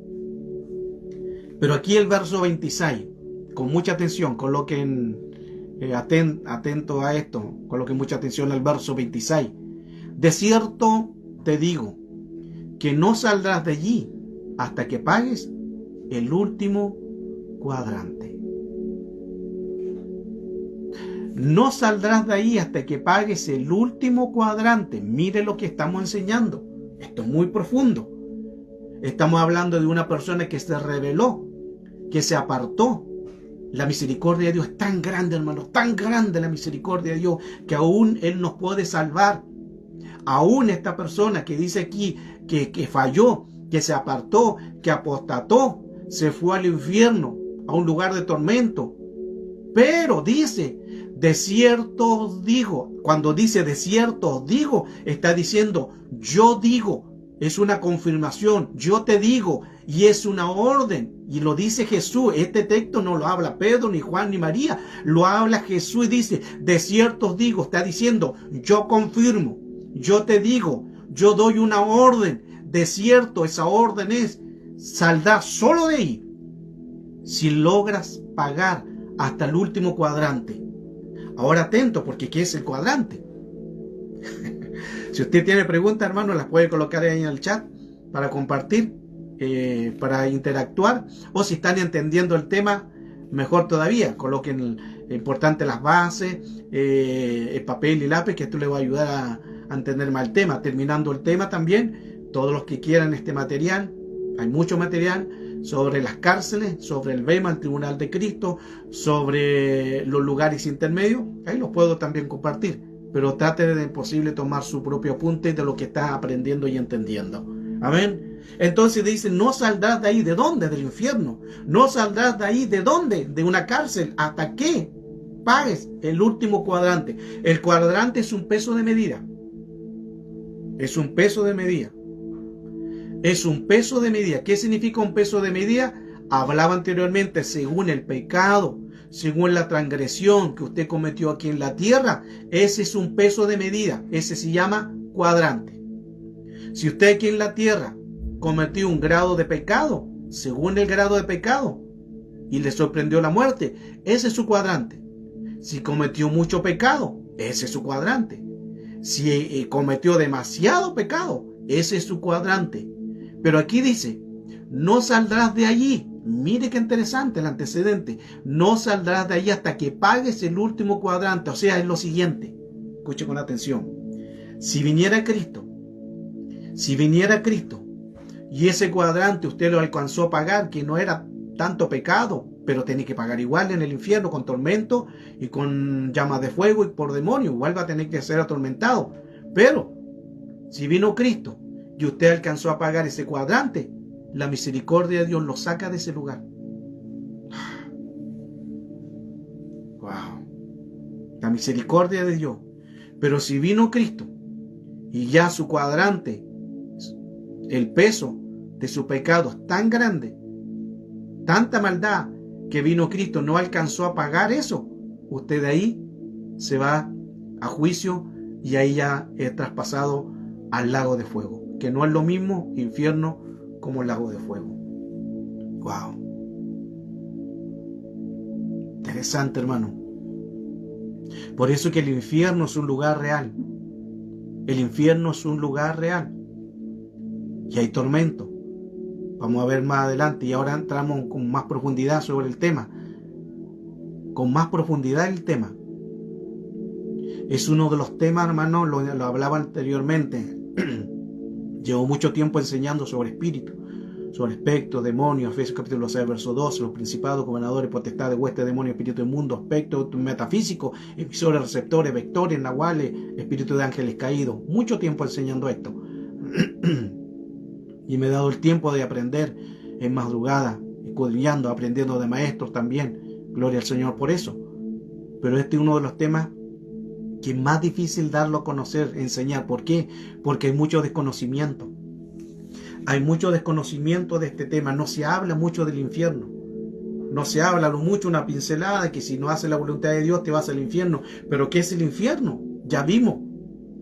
Pero aquí el verso 26, con mucha atención, coloquen atento a esto, coloquen mucha atención al verso 26. De cierto te digo, que no saldrás de allí hasta que pagues el último cuadrante. No saldrás de ahí hasta que pagues el último cuadrante. Mire lo que estamos enseñando. Esto es muy profundo. Estamos hablando de una persona que se rebeló, que se apartó. La misericordia de Dios es tan grande, hermano, tan grande la misericordia de Dios, que aún Él nos puede salvar. Aún esta persona que dice aquí que falló, que se apartó, que apostató, se fue al infierno, a un lugar de tormento. Pero dice, de cierto os digo, cuando dice de cierto os digo, está diciendo, yo digo, es una confirmación, yo te digo, y es una orden, y lo dice Jesús. Este texto no lo habla Pedro, ni Juan, ni María, lo habla Jesús y dice, de cierto os digo, está diciendo, yo confirmo, yo te digo, yo doy una orden, de cierto esa orden es, saldrás solo de ahí, si logras pagar hasta el último cuadrante. Ahora atento, porque ¿qué es el cuadrante? Si usted tiene preguntas, hermano, las puede colocar ahí en el chat para compartir, para interactuar, o si están entendiendo el tema, mejor todavía, coloquen importante las bases, el papel y lápiz, que esto le va a ayudar a entender más el tema. Terminando el tema también, todos los que quieran este material, hay mucho material sobre las cárceles, sobre el Bema, el Tribunal de Cristo, sobre los lugares intermedios, ahí los puedo también compartir. pero trate de posible tomar su propio apunte de lo que está aprendiendo y entendiendo. Amén. Entonces dice, no saldrás de ahí. ¿De dónde? Del infierno. No saldrás de ahí. ¿De dónde? De una cárcel. ¿Hasta qué? Pagues el último cuadrante. El cuadrante es un peso de medida. Es un peso de medida. Es un peso de medida. ¿Qué significa un peso de medida? Hablaba anteriormente, según el pecado, según la transgresión que usted cometió aquí en la tierra, ese es un peso de medida. Ese se llama cuadrante. Si usted aquí en la tierra cometió un grado de pecado, según el grado de pecado, y le sorprendió la muerte, ese es su cuadrante. Si cometió mucho pecado, ese es su cuadrante. Si cometió demasiado pecado, ese es su cuadrante. Pero aquí dice, no saldrás de allí. Mire qué interesante el antecedente. No saldrás de allí hasta que pagues el último cuadrante. O sea, es lo siguiente. Escuche con atención. Si viniera Cristo, y ese cuadrante usted lo alcanzó a pagar, que no era tanto pecado, pero tiene que pagar igual en el infierno con tormento y con llamas de fuego y por demonio, igual va a tener que ser atormentado. Pero si vino Cristo y usted alcanzó a pagar ese cuadrante, la misericordia de Dios lo saca de ese lugar. Wow. La misericordia de Dios. Pero si vino Cristo y ya su cuadrante, el peso de su pecado es tan grande, tanta maldad, que vino Cristo, no alcanzó a pagar eso, usted de ahí se va a juicio y ahí ya es traspasado al lago de fuego, que no es lo mismo infierno como el lago de fuego. Wow. Interesante, hermano. Por eso que el infierno es un lugar real. El infierno es un lugar real. Y hay tormento. Vamos a ver más adelante. Y ahora entramos con más profundidad sobre el tema. Con más profundidad el tema. Es uno de los temas, hermano, lo hablaba anteriormente. Llevo mucho tiempo enseñando sobre espíritu, sobre espectros, demonios, Efesios capítulo 6, verso 12, los principados, gobernadores, potestades, huestes, demonios, espíritu del mundo, aspectos metafísicos, emisores, receptores, vectores, nahuales, espíritu de ángeles caídos. Mucho tiempo enseñando esto. Y me he dado el tiempo de aprender en madrugada, escudriñando, aprendiendo de maestros también. Gloria al Señor por eso. Pero este es uno de los temas que es más difícil darlo a conocer, enseñar. ¿Por qué? Porque hay mucho desconocimiento. Hay mucho desconocimiento de este tema. No se habla mucho del infierno. No se habla mucho, una pincelada, que si no haces la voluntad de Dios te vas al infierno. ¿Pero qué es el infierno? Ya vimos,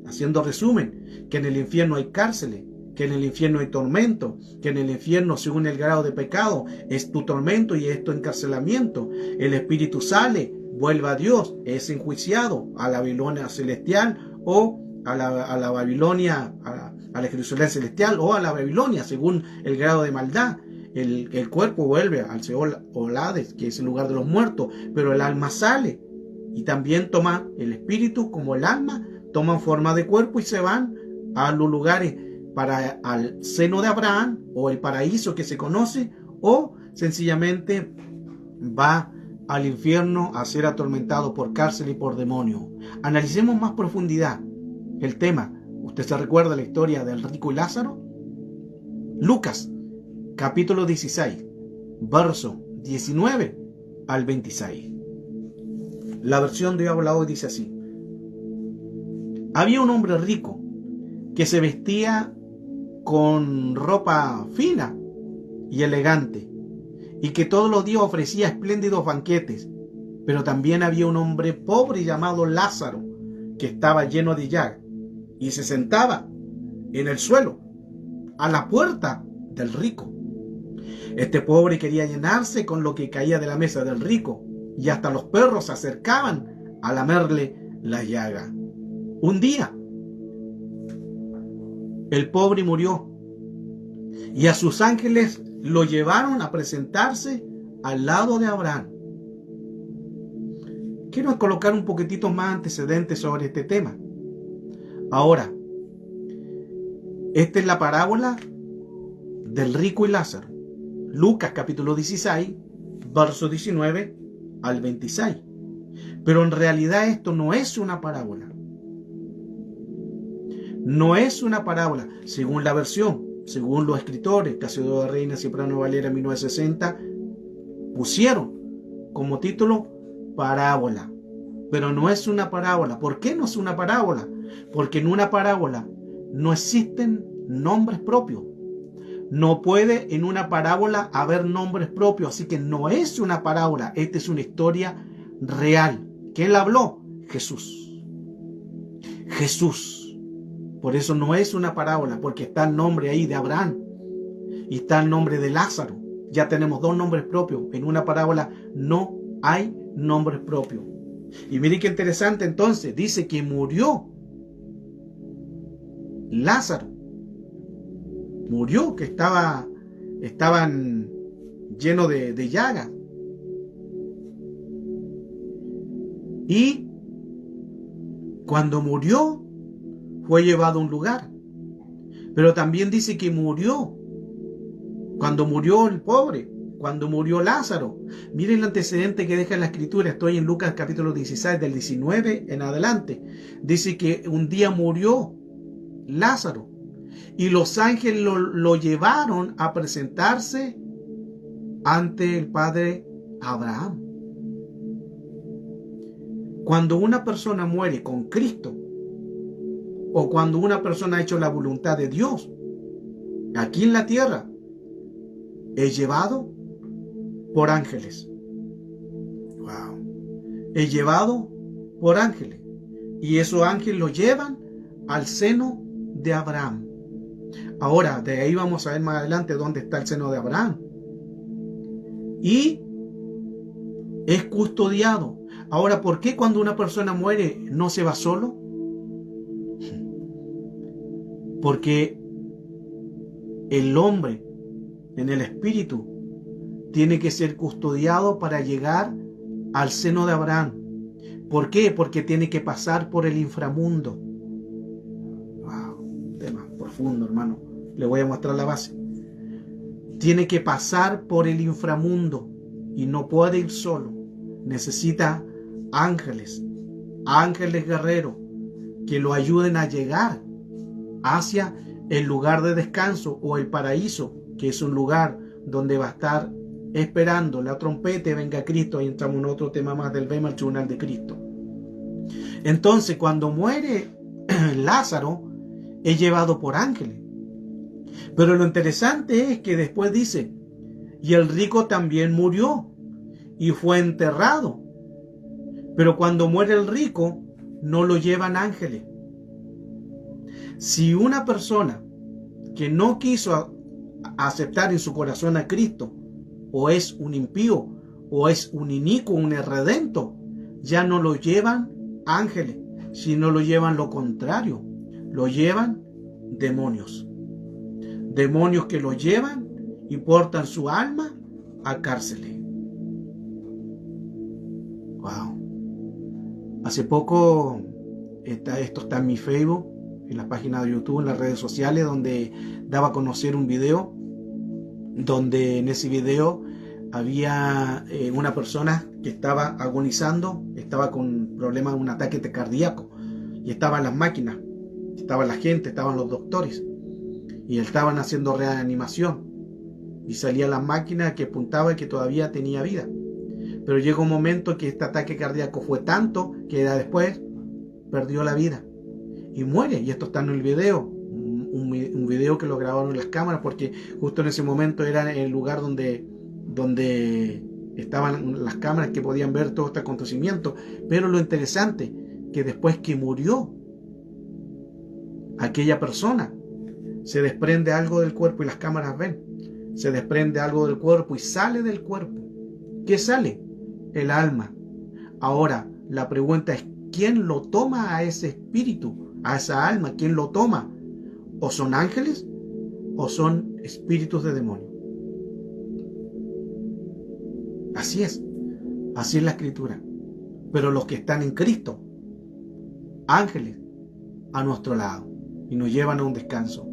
haciendo resumen, que en el infierno hay cárceles, que en el infierno hay tormento, que en el infierno, según el grado de pecado, es tu tormento y es tu encarcelamiento. El espíritu sale, vuelve a Dios, es enjuiciado a la Babilonia celestial o a la Babilonia, a la Jerusalén celestial o a la Babilonia, según el grado de maldad. El cuerpo vuelve al Seol o Hades, que es el lugar de los muertos, pero el alma sale. Y también toma el espíritu como el alma, toman forma de cuerpo y se van a los lugares para al seno de Abraham o el paraíso que se conoce, o sencillamente va al infierno a ser atormentado por cárcel y por demonio. Analicemos más profundidad el tema. ¿Usted se recuerda la historia del rico y Lázaro? Lucas, capítulo 16, verso 19 al 26. La versión de Habla Hoy dice así: había un hombre rico que se vestía con ropa fina y elegante, y que todos los días ofrecía espléndidos banquetes. Pero también había un hombre pobre llamado Lázaro, que estaba lleno de llagas, y se sentaba en el suelo, a la puerta del rico. Este pobre quería llenarse con lo que caía de la mesa del rico, y hasta los perros se acercaban a lamerle la llaga. Un día, el pobre murió, y a sus ángeles lo llevaron a presentarse al lado de Abraham. Quiero colocar un poquitito más antecedentes sobre este tema. Ahora, esta es la parábola del rico y Lázaro. Lucas capítulo 16, verso 19 al 26. Pero en realidad esto no es una parábola. No es una parábola, según la versión, según los escritores, Casiodoro de Reina, Cipriano Valera, 1960, pusieron como título parábola. Pero no es una parábola. ¿Por qué no es una parábola? Porque en una parábola no existen nombres propios. No puede en una parábola haber nombres propios, así que no es una parábola. Esta es una historia real. ¿Quién la habló? Jesús. Jesús. Por eso no es una parábola, porque está el nombre ahí de Abraham y está el nombre de Lázaro. Ya tenemos dos nombres propios. En una parábola no hay nombres propios. Y miren qué interesante entonces. Dice que murió Lázaro. Murió, que estaban llenos de llagas. Y cuando murió, fue llevado a un lugar. Pero también dice que murió. Cuando murió el pobre, cuando murió Lázaro. Miren el antecedente que deja en la escritura. Estoy en Lucas capítulo 16, del 19 en adelante. Dice que un día murió Lázaro. Y los ángeles lo llevaron a presentarse ante el padre Abraham. Cuando una persona muere con Cristo, o cuando una persona ha hecho la voluntad de Dios, aquí en la tierra, es llevado por ángeles. Wow. Es llevado por ángeles. Y esos ángeles lo llevan al seno de Abraham. Ahora, de ahí vamos a ver más adelante dónde está el seno de Abraham. Y es custodiado. Ahora, ¿por qué cuando una persona muere no se va solo? Porque el hombre en el espíritu tiene que ser custodiado para llegar al seno de Abraham. ¿Por qué? Porque tiene que pasar por el inframundo. Wow, tema profundo, hermano. Le voy a mostrar la base. Tiene que pasar por el inframundo y no puede ir solo. Necesita ángeles guerreros que lo ayuden a llegar hacia el lugar de descanso o el paraíso, que es un lugar donde va a estar esperando la trompeta, venga Cristo. Ahí entramos en otro tema más del Bema, el tribunal de Cristo. Entonces, cuando muere Lázaro, es llevado por ángeles. Pero lo interesante es que después dice, y el rico también murió y fue enterrado. Pero cuando muere el rico, no lo llevan ángeles. Si una persona que no quiso aceptar en su corazón a Cristo, o es un impío, o es un inicuo, un irredento, ya no lo llevan ángeles, sino lo llevan lo contrario, lo llevan demonios. Demonios que lo llevan y portan su alma a cárceles. Wow. Hace poco, esto está en mi Facebook, en la página de YouTube, en las redes sociales, donde daba a conocer un video, donde en ese video había una persona que estaba agonizando, estaba con problemas de un ataque cardíaco, y estaban las máquinas, estaba la gente, estaban los doctores, y estaban haciendo reanimación, y salía la máquina que apuntaba que todavía tenía vida. Pero llegó un momento que este ataque cardíaco fue tanto que después perdió la vida y muere. Y esto está en el video, un video que lo grabaron las cámaras, porque justo en ese momento era el lugar donde estaban las cámaras que podían ver todo este acontecimiento. Pero lo interesante, que después que murió aquella persona, se desprende algo del cuerpo, y las cámaras ven, se desprende algo del cuerpo y sale del cuerpo. ¿Qué sale? El alma. Ahora, la pregunta es, ¿quién lo toma a ese espíritu, a esa alma? ¿Quién lo toma? ¿O son ángeles o son espíritus de demonio? Así es la escritura. Pero los que están en Cristo, ángeles a nuestro lado, y nos llevan a un descanso.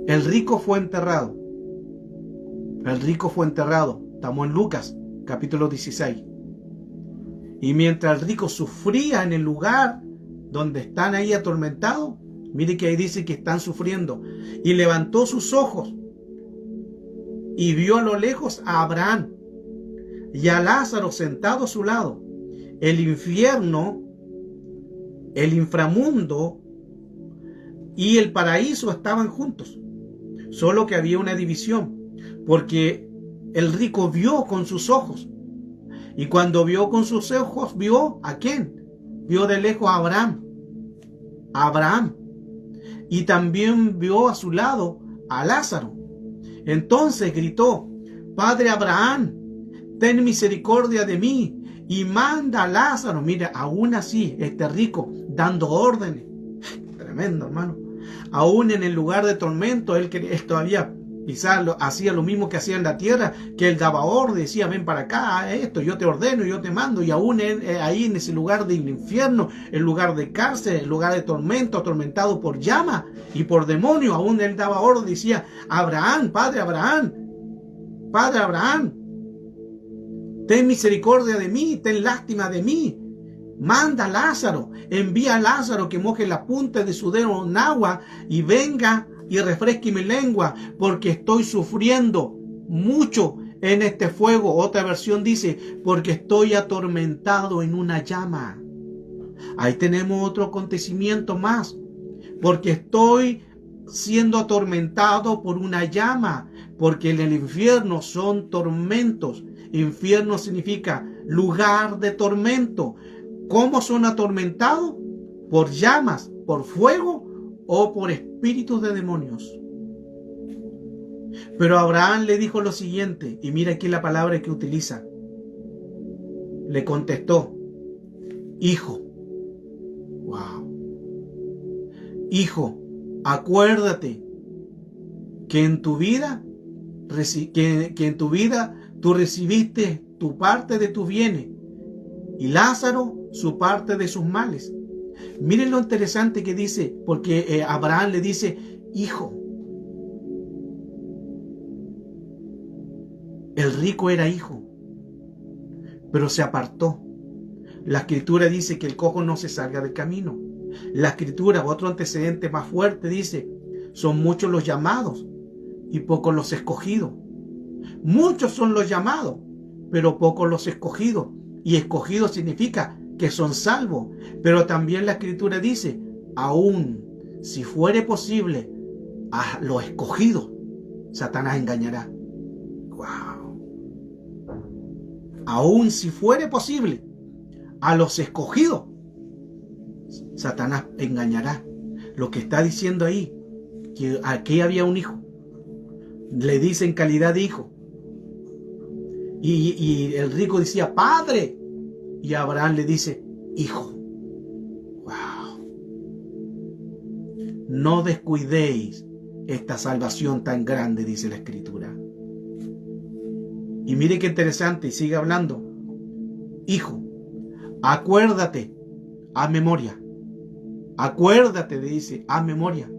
El rico fue enterrado. El rico fue enterrado. Estamos en Lucas, capítulo 16. Y mientras el rico sufría en el lugar donde están ahí atormentados, mire que ahí dice que están sufriendo. Y levantó sus ojos y vio a lo lejos a Abraham y a Lázaro sentado a su lado. El infierno, el inframundo y el paraíso estaban juntos, solo que había una división, porque el rico vio con sus ojos, y cuando vio con sus ojos, ¿vio a quién? Vio de lejos a Abraham, y también vio a su lado a Lázaro. Entonces gritó: Padre Abraham, ten misericordia de mí y manda a Lázaro. Mira, aún así, este rico dando órdenes. Tremendo, hermano. Aún en el lugar de tormento, él todavía quizás hacía lo mismo que hacía en la tierra, que él daba orden, decía: ven para acá, esto, yo te ordeno, yo te mando. Y aún ahí en ese lugar del infierno, el lugar de cárcel, el lugar de tormento, atormentado por llama y por demonio, aún él daba orden, decía: Abraham, Padre Abraham, ten misericordia de mí, ten lástima de mí. Manda a Lázaro, envía a Lázaro que moje la punta de su dedo en agua y venga y refresque mi lengua, porque estoy sufriendo mucho en este fuego. Otra versión dice: porque estoy atormentado en una llama. Ahí tenemos otro acontecimiento más. Porque estoy siendo atormentado por una llama, porque en el infierno son tormentos. Infierno significa lugar de tormento. ¿Cómo son atormentados? ¿Por llamas, por fuego o por espíritus de demonios? Pero Abraham le dijo lo siguiente, y mira aquí la palabra que utiliza. Le contestó: hijo. Wow. Hijo, acuérdate que en tu vida tú recibiste tu parte de tus bienes y Lázaro su parte de sus males. Miren lo interesante que dice, porque Abraham le dice: hijo. El rico era hijo, pero se apartó. La escritura dice que el cojo no se salga del camino. La escritura, otro antecedente más fuerte, dice: son muchos los llamados y pocos los escogidos. Muchos son los llamados, pero pocos los escogidos. Y escogidos significa que son salvos. Pero también la escritura dice: aún si fuere posible, a los escogidos Satanás engañará. Wow. Aún si fuere posible, a los escogidos Satanás engañará. Lo que está diciendo ahí, que aquí había un hijo, le dice en calidad de hijo, y el rico decía: padre, y Abraham le dice: hijo. Wow. No descuidéis esta salvación tan grande, dice la escritura. Y mire qué interesante, y sigue hablando: hijo, acuérdate, a memoria. Acuérdate, le dice, a memoria.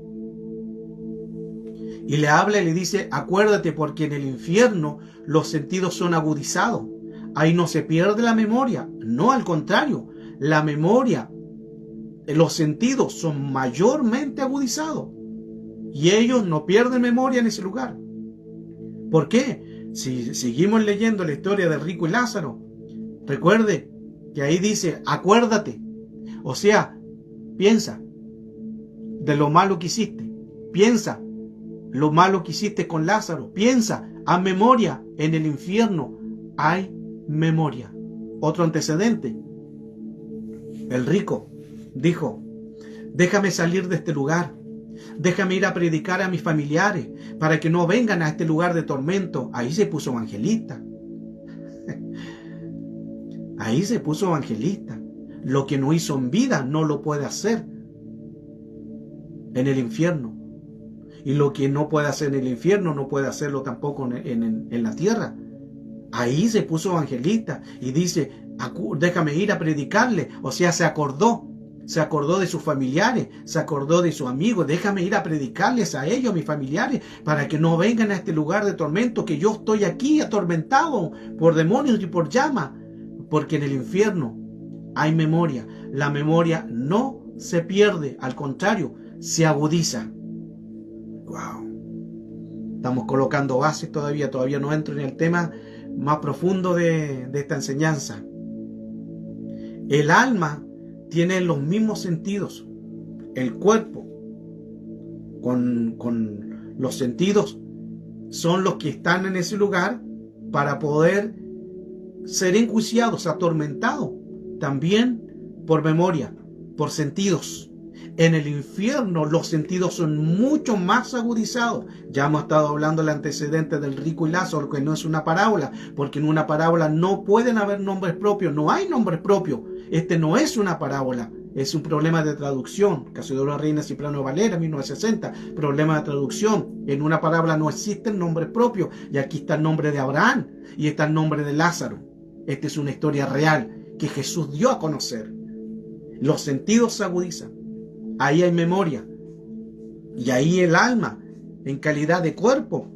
Y le habla y le dice: acuérdate, porque en el infierno los sentidos son agudizados. Ahí no se pierde la memoria. No, al contrario, la memoria, los sentidos son mayormente agudizados. Y ellos no pierden memoria en ese lugar. ¿Por qué? Si seguimos leyendo la historia del rico y Lázaro, recuerde que ahí dice: acuérdate. O sea, piensa de lo malo que hiciste. Piensa lo malo que hiciste con Lázaro. Piensa, a memoria. En el infierno hay memoria. Otro antecedente. El rico dijo: déjame salir de este lugar. Déjame ir a predicar a mis familiares para que no vengan a este lugar de tormento. Ahí se puso evangelista. Ahí se puso evangelista. Lo que no hizo en vida no lo puede hacer en el infierno. Y lo que no puede hacer en el infierno no puede hacerlo tampoco en la tierra. Ahí se puso evangelista y dice: déjame ir a predicarle. O sea, se acordó de sus familiares, se acordó de sus amigos. Déjame ir a predicarles a ellos, a mis familiares, para que no vengan a este lugar de tormento, que yo estoy aquí atormentado por demonios y por llama. Porque en el infierno hay memoria. La memoria no se pierde, al contrario, se agudiza. Wow. Estamos colocando bases todavía no entro en el tema más profundo de esta enseñanza. El alma tiene los mismos sentidos. El cuerpo, con los sentidos, son los que están en ese lugar para poder ser enjuiciados, atormentados, también por memoria, por sentidos. En el infierno los sentidos son mucho más agudizados. Ya hemos estado hablando del antecedente del rico y Lázaro, que no es una parábola, porque en una parábola no pueden haber nombres propios, no hay nombres propios. Este no es una parábola, es un problema de traducción. Casiodoro Reina Cipriano Valera, 1960, problema de traducción. En una parábola no existen nombres propios, y aquí está el nombre de Abraham y está el nombre de Lázaro. Esta es una historia real que Jesús dio a conocer. Los sentidos se agudizan. Ahí hay memoria. Y ahí el alma, en calidad de cuerpo,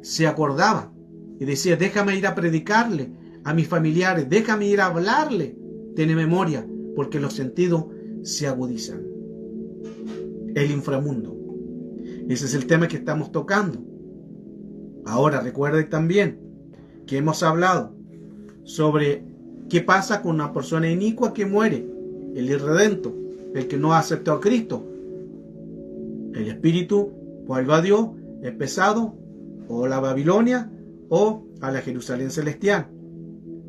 se acordaba y decía: déjame ir a predicarle a mis familiares, déjame ir a hablarle. Tiene memoria, porque los sentidos se agudizan. El inframundo. Ese es el tema que estamos tocando. Ahora recuerden también que hemos hablado sobre qué pasa con una persona inicua que muere, el irredento, el que no ha aceptado a Cristo. El espíritu vuelve a Dios, es pesado, o a la Babilonia, o a la Jerusalén celestial.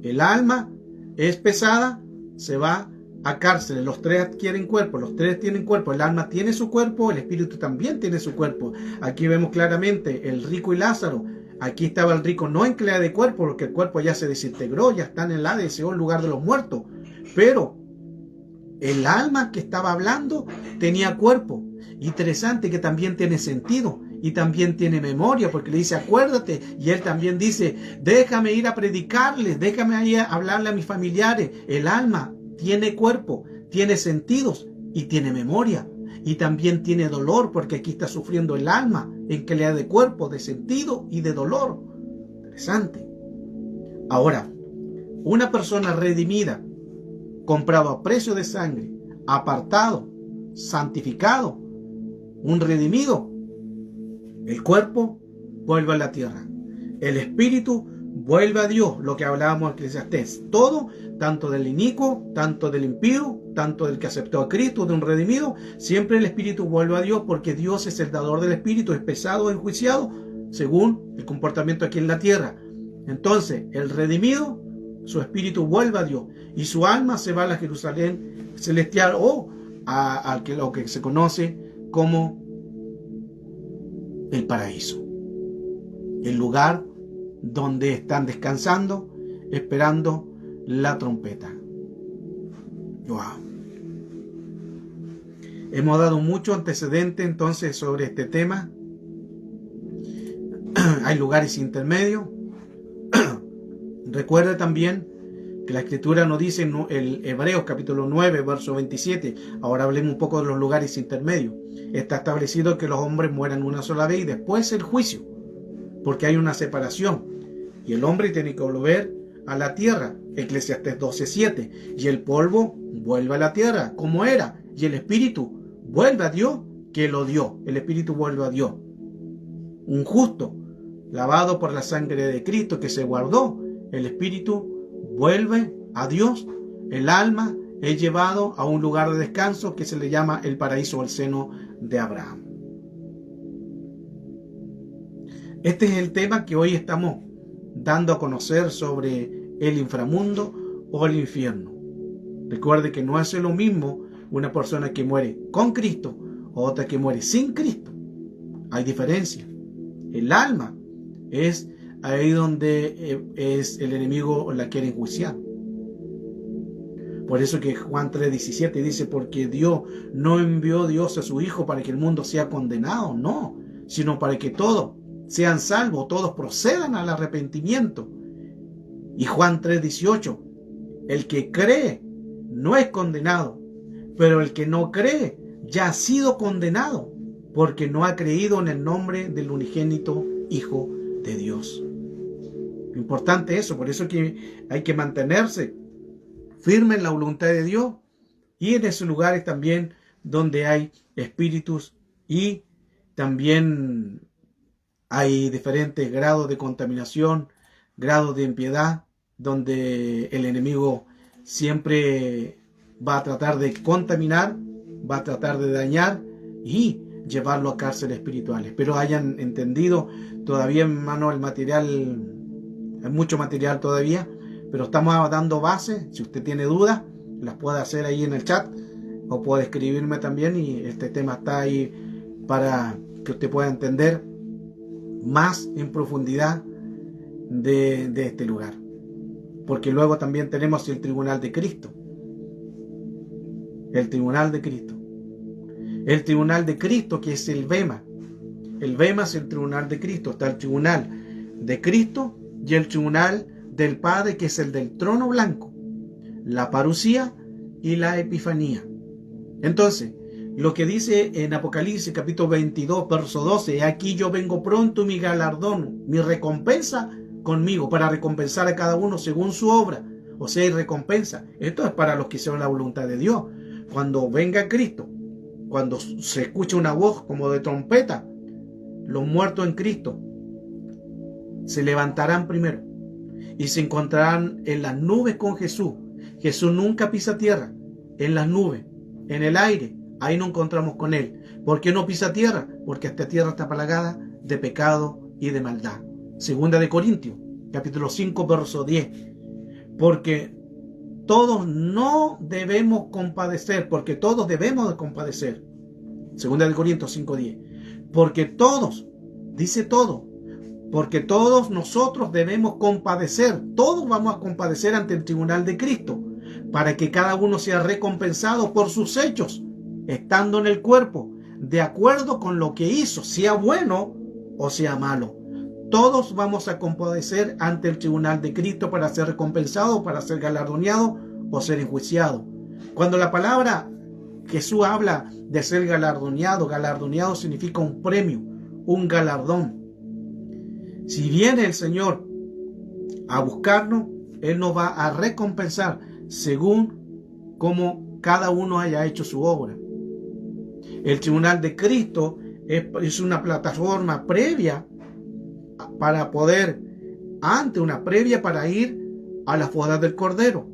El alma es pesada, se va a cárceles. Los tres adquieren cuerpo, los tres tienen cuerpo. El alma tiene su cuerpo, el espíritu también tiene su cuerpo. Aquí vemos claramente el rico y Lázaro. Aquí estaba el rico no en calidad de cuerpo, porque el cuerpo ya se desintegró, ya está en el Hades, el lugar de los muertos. Pero el alma que estaba hablando tenía cuerpo. Interesante que también tiene sentido y también tiene memoria, porque le dice: acuérdate. Y él también dice: déjame ir a predicarles, déjame ir a hablarle a mis familiares. El alma tiene cuerpo, tiene sentidos y tiene memoria. Y también tiene dolor, porque aquí está sufriendo el alma en calidad de cuerpo, de sentido y de dolor. Interesante. Ahora, una persona redimida, comprado a precio de sangre, apartado, santificado, un redimido, el cuerpo vuelve a la tierra, el espíritu vuelve a Dios, lo que hablábamos en Eclesiastés. Todo, tanto del inicuo, tanto del impío, tanto del que aceptó a Cristo, de un redimido, siempre el espíritu vuelve a Dios, porque Dios es el dador del espíritu, es pesado, enjuiciado, según el comportamiento aquí en la tierra. Entonces, el redimido, su espíritu vuelve a Dios, y su alma se va a la Jerusalén celestial, o a lo que se conoce como el paraíso, el lugar donde están descansando, esperando la trompeta. Wow. Hemos dado mucho antecedente entonces sobre este tema. Hay lugares intermedios. Recuerda también que la Escritura nos dice en el Hebreos capítulo 9, verso 27. Ahora hablemos un poco de los lugares intermedios. Está establecido que los hombres mueran una sola vez y después el juicio, porque hay una separación. Y el hombre tiene que volver a la tierra, Eclesiastés 12:7. Y el polvo vuelve a la tierra, como era. Y el espíritu vuelve a Dios, que lo dio. El espíritu vuelve a Dios. Un justo, lavado por la sangre de Cristo, que se guardó. El espíritu vuelve a Dios. El alma es llevado a un lugar de descanso que se le llama el paraíso, o el seno de Abraham. Este es el tema que hoy estamos dando a conocer sobre el inframundo o el infierno. Recuerde que no es lo mismo una persona que muere con Cristo o otra que muere sin Cristo. Hay diferencia. El alma es ahí donde es el enemigo la quiere enjuiciar. Por eso que Juan 3:17 dice: porque Dios no envió Dios a su Hijo para que el mundo sea condenado, no, sino para que todos sean salvos, todos procedan al arrepentimiento. Y Juan 3:18: el que cree no es condenado, pero el que no cree ya ha sido condenado, porque no ha creído en el nombre del unigénito Hijo de Dios. Importante eso, por eso que hay que mantenerse firme en la voluntad de Dios, y en esos lugares también donde hay espíritus y también hay diferentes grados de contaminación, grados de impiedad, donde el enemigo siempre va a tratar de contaminar, va a tratar de dañar y llevarlo a cárceles espirituales. Pero hayan entendido, todavía, hermano, el material, hay mucho material todavía, pero estamos dando bases. Si usted tiene dudas, las puede hacer ahí en el chat o puede escribirme también, y este tema está ahí para que usted pueda entender más en profundidad de este lugar. Porque luego también tenemos el tribunal de Cristo. El tribunal de Cristo. El tribunal de Cristo, que es el Bema. El Bema es el tribunal de Cristo. Está el tribunal de Cristo y el tribunal del Padre, que es el del trono blanco, la parucía y la epifanía. Entonces, lo que dice en Apocalipsis capítulo 22, verso 12, aquí yo vengo pronto, mi galardón, mi recompensa conmigo, para recompensar a cada uno según su obra. O sea, hay recompensa. Esto es para los que hicieron la voluntad de Dios. Cuando venga Cristo, cuando se escuche una voz como de trompeta, los muertos en Cristo se levantarán primero y se encontrarán en las nubes con Jesús. Jesús nunca pisa tierra. En las nubes, en el aire, ahí nos encontramos con Él. ¿Por qué no pisa tierra? Porque esta tierra está plagada de pecado y de maldad. Segunda de Corintios, capítulo 5, verso 10. Porque todos no debemos compadecer, porque todos debemos de compadecer. Segunda de Corintios 5:10. Porque todos, dice todo, porque todos nosotros debemos compadecer, todos vamos a compadecer ante el tribunal de Cristo, para que cada uno sea recompensado por sus hechos, estando en el cuerpo, de acuerdo con lo que hizo, sea bueno o sea malo. Todos vamos a compadecer ante el tribunal de Cristo para ser recompensados, para ser galardoneados o ser enjuiciados. Cuando la palabra Jesús habla de ser galardoneado, galardoneado significa un premio, un galardón. Si viene el Señor a buscarnos, Él nos va a recompensar según como cada uno haya hecho su obra. El tribunal de Cristo es una plataforma previa para poder, ante una previa para ir a las bodas del Cordero.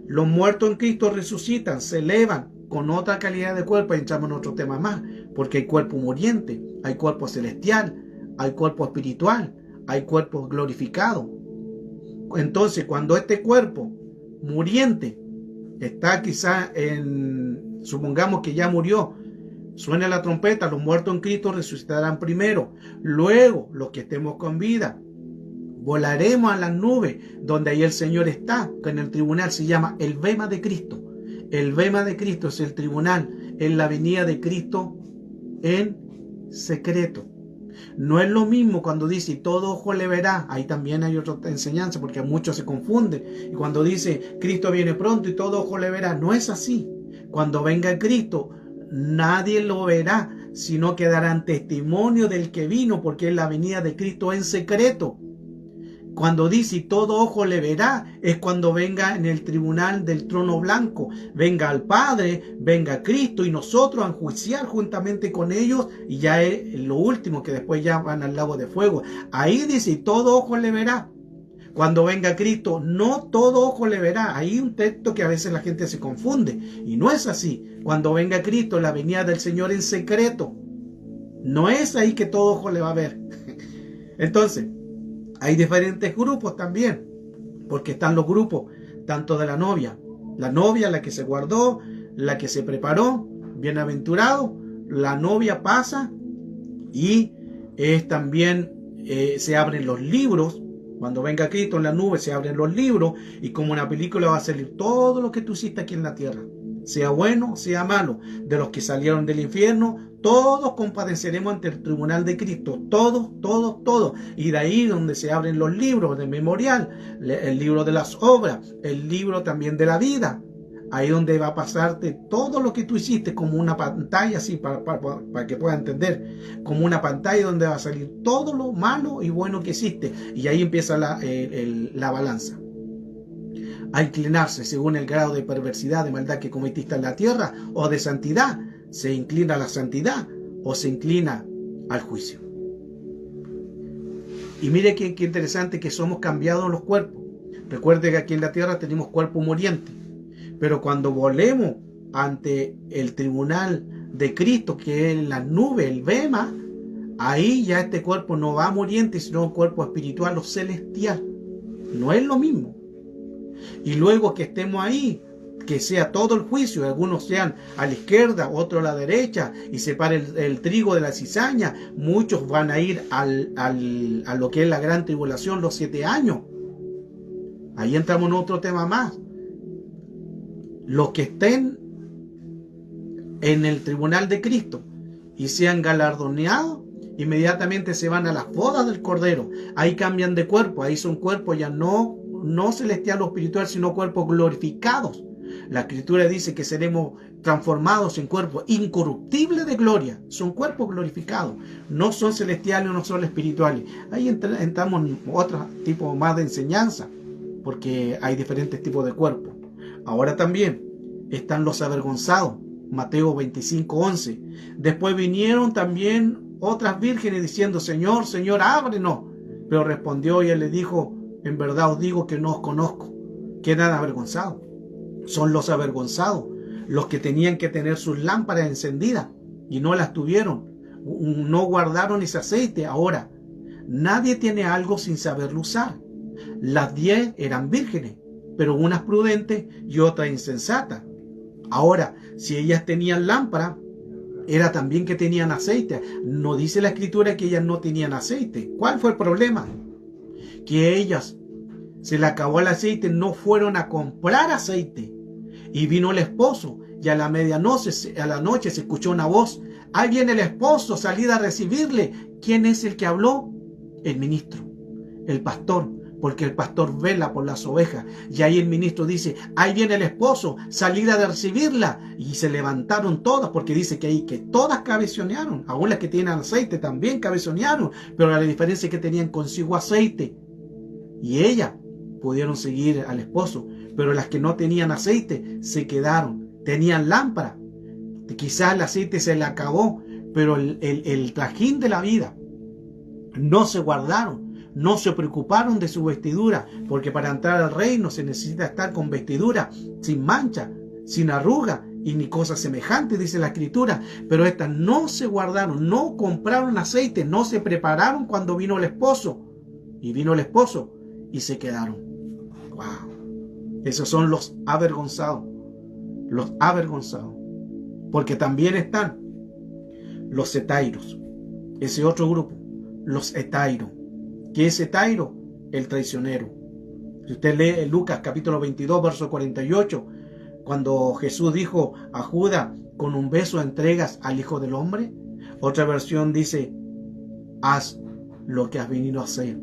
Los muertos en Cristo resucitan, se elevan con otra calidad de cuerpo. Entramos en otro tema más, porque hay cuerpo muriente, hay cuerpo celestial, hay cuerpo espiritual, hay cuerpo glorificado. Entonces, cuando este cuerpo muriente está quizá supongamos que ya murió, suena la trompeta, los muertos en Cristo resucitarán primero. Luego, los que estemos con vida, volaremos a las nubes, donde ahí el Señor está, que en el tribunal se llama el Bema de Cristo. El Bema de Cristo es el tribunal, en la venida de Cristo en secreto. No es lo mismo cuando dice todo ojo le verá. Ahí también hay otra enseñanza, porque muchos se confunden. Y cuando dice Cristo viene pronto y todo ojo le verá, no es así. Cuando venga Cristo, nadie lo verá, sino que darán testimonio del que vino, porque es la venida de Cristo en secreto. Cuando dice todo ojo le verá, es cuando venga en el tribunal del trono blanco, venga al Padre, venga Cristo y nosotros a enjuiciar juntamente con ellos, y ya es lo último, que después ya van al lago de fuego. Ahí dice todo ojo le verá. Cuando venga Cristo, no todo ojo le verá. Hay un texto que a veces la gente se confunde, y no es así. Cuando venga Cristo, la venida del Señor en secreto, no es ahí que todo ojo le va a ver. Entonces, hay diferentes grupos también, porque están los grupos tanto de la novia, la que se guardó, la que se preparó, bienaventurado. La novia pasa y es también se abren los libros. Cuando venga Cristo en la nube se abren los libros, y como una película va a salir todo lo que tú hiciste aquí en la tierra, sea bueno, sea malo. De los que salieron del infierno, todos compadeceremos ante el tribunal de Cristo, todos. Y de ahí donde se abren los libros de memorial, el libro de las obras, el libro también de la vida. Ahí donde va a pasarte todo lo que tú hiciste, como una pantalla, así para que puedas entender, como una pantalla donde va a salir todo lo malo y bueno que hiciste. Y ahí empieza la balanza. a inclinarse según el grado de perversidad, de maldad que cometiste en la tierra, o de santidad, se inclina a la santidad o se inclina al juicio. Y mire qué interesante que somos cambiados los cuerpos. Recuerde que aquí en la tierra tenemos cuerpo muriente, pero cuando volvemos ante el tribunal de Cristo, que es en la nube, el Bema, ahí ya este cuerpo no va muriente, sino un cuerpo espiritual o celestial. No es lo mismo. Y luego que estemos ahí, que sea todo el juicio, algunos sean a la izquierda, otros a la derecha, y separe el trigo de la cizaña, muchos van a ir a lo que es la gran tribulación, los 7 años. Ahí entramos en otro tema más. Los que estén en el tribunal de Cristo y sean galardoneados, inmediatamente se van a las bodas del Cordero. Ahí cambian de cuerpo, ahí son cuerpos ya no celestial o espiritual, sino cuerpos glorificados. La Escritura dice que seremos transformados en cuerpos incorruptibles de gloria. Son cuerpos glorificados, no son celestiales, no son espirituales. Ahí entramos en otro tipo más de enseñanza, porque hay diferentes tipos de cuerpos. Ahora también están los avergonzados, Mateo 25:11. Después vinieron también otras vírgenes diciendo: Señor, Señor, ábrenos. Pero respondió y él le dijo: en verdad os digo que no os conozco. Quedan avergonzados. Son los avergonzados, los que tenían que tener sus lámparas encendidas y no las tuvieron, no guardaron ese aceite. Ahora, nadie tiene algo sin saberlo usar. Las 10 eran vírgenes, pero unas prudentes y otras insensatas. Ahora, si ellas tenían lámpara, era también que tenían aceite. No dice la Escritura que ellas no tenían aceite. ¿Cuál fue el problema? Que ellas se le acabó el aceite, no fueron a comprar aceite. Y vino el esposo, y a la noche se escuchó una voz: ahí viene el esposo, salid a recibirle. ¿Quién es el que habló? El ministro, el pastor, porque el pastor vela por las ovejas. Y ahí el ministro dice: ahí viene el esposo, salid a recibirla. Y se levantaron todas, porque dice que ahí que todas cabezonearon, aún las que tienen aceite también cabezonearon, pero la diferencia es que tenían consigo aceite. Y ellas pudieron seguir al esposo, pero las que no tenían aceite se quedaron. Tenían lámpara, quizás el aceite se le acabó, pero el trajín de la vida no se guardaron, no se preocuparon de su vestidura, porque para entrar al reino se necesita estar con vestidura sin mancha, sin arruga y ni cosas semejantes, dice la Escritura. Pero estas no se guardaron, no compraron aceite, no se prepararon cuando vino el esposo. Y vino el esposo y se quedaron. Wow. Esos son los avergonzados. Los avergonzados. Porque también están los hetairos. Ese otro grupo. Los hetairos. ¿Qué es hetairo? El traicionero. Si usted lee Lucas capítulo 22, verso 48, cuando Jesús dijo a Judas: con un beso entregas al Hijo del Hombre. Otra versión dice: haz lo que has venido a hacer.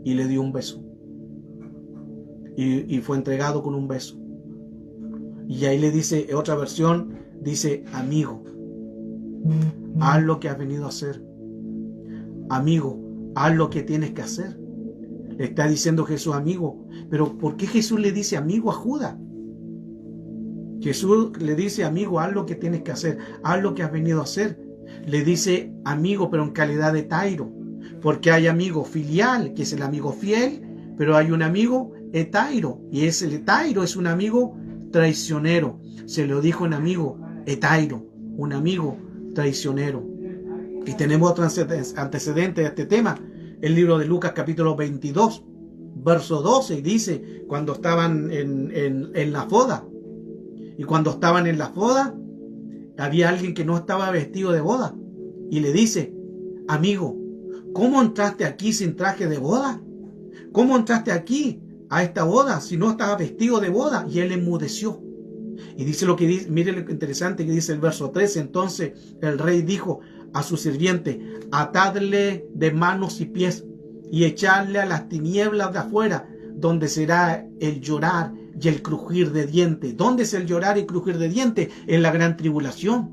Y le dio un beso. Y fue entregado con un beso. Y ahí le dice, otra versión dice: amigo, haz lo que has venido a hacer. Amigo, haz lo que tienes que hacer. Le está diciendo Jesús amigo. Pero ¿por qué Jesús le dice amigo a Judas? Jesús le dice: amigo, haz lo que tienes que hacer, haz lo que has venido a hacer. Le dice amigo, pero en calidad de tairo, porque hay amigo filial, que es el amigo fiel, pero hay un amigo hetairo, y ese hetairo es un amigo traicionero. Se lo dijo un amigo hetairo, un amigo traicionero. Y tenemos otro antecedente de este tema, el libro de Lucas capítulo 22, verso 12, y dice: cuando estaban en la boda, y cuando estaban en la boda, había alguien que no estaba vestido de boda, y le dice: amigo, ¿cómo entraste aquí sin traje de boda? ¿Cómo entraste aquí a esta boda si no estabas vestido de boda? Y él enmudeció. Y dice lo que dice, mire lo interesante que dice el verso 13. Entonces el rey dijo a su sirviente: atadle de manos y pies y echarle a las tinieblas de afuera, donde será el llorar y el crujir de dientes. ¿Dónde es el llorar y crujir de dientes? En la gran tribulación.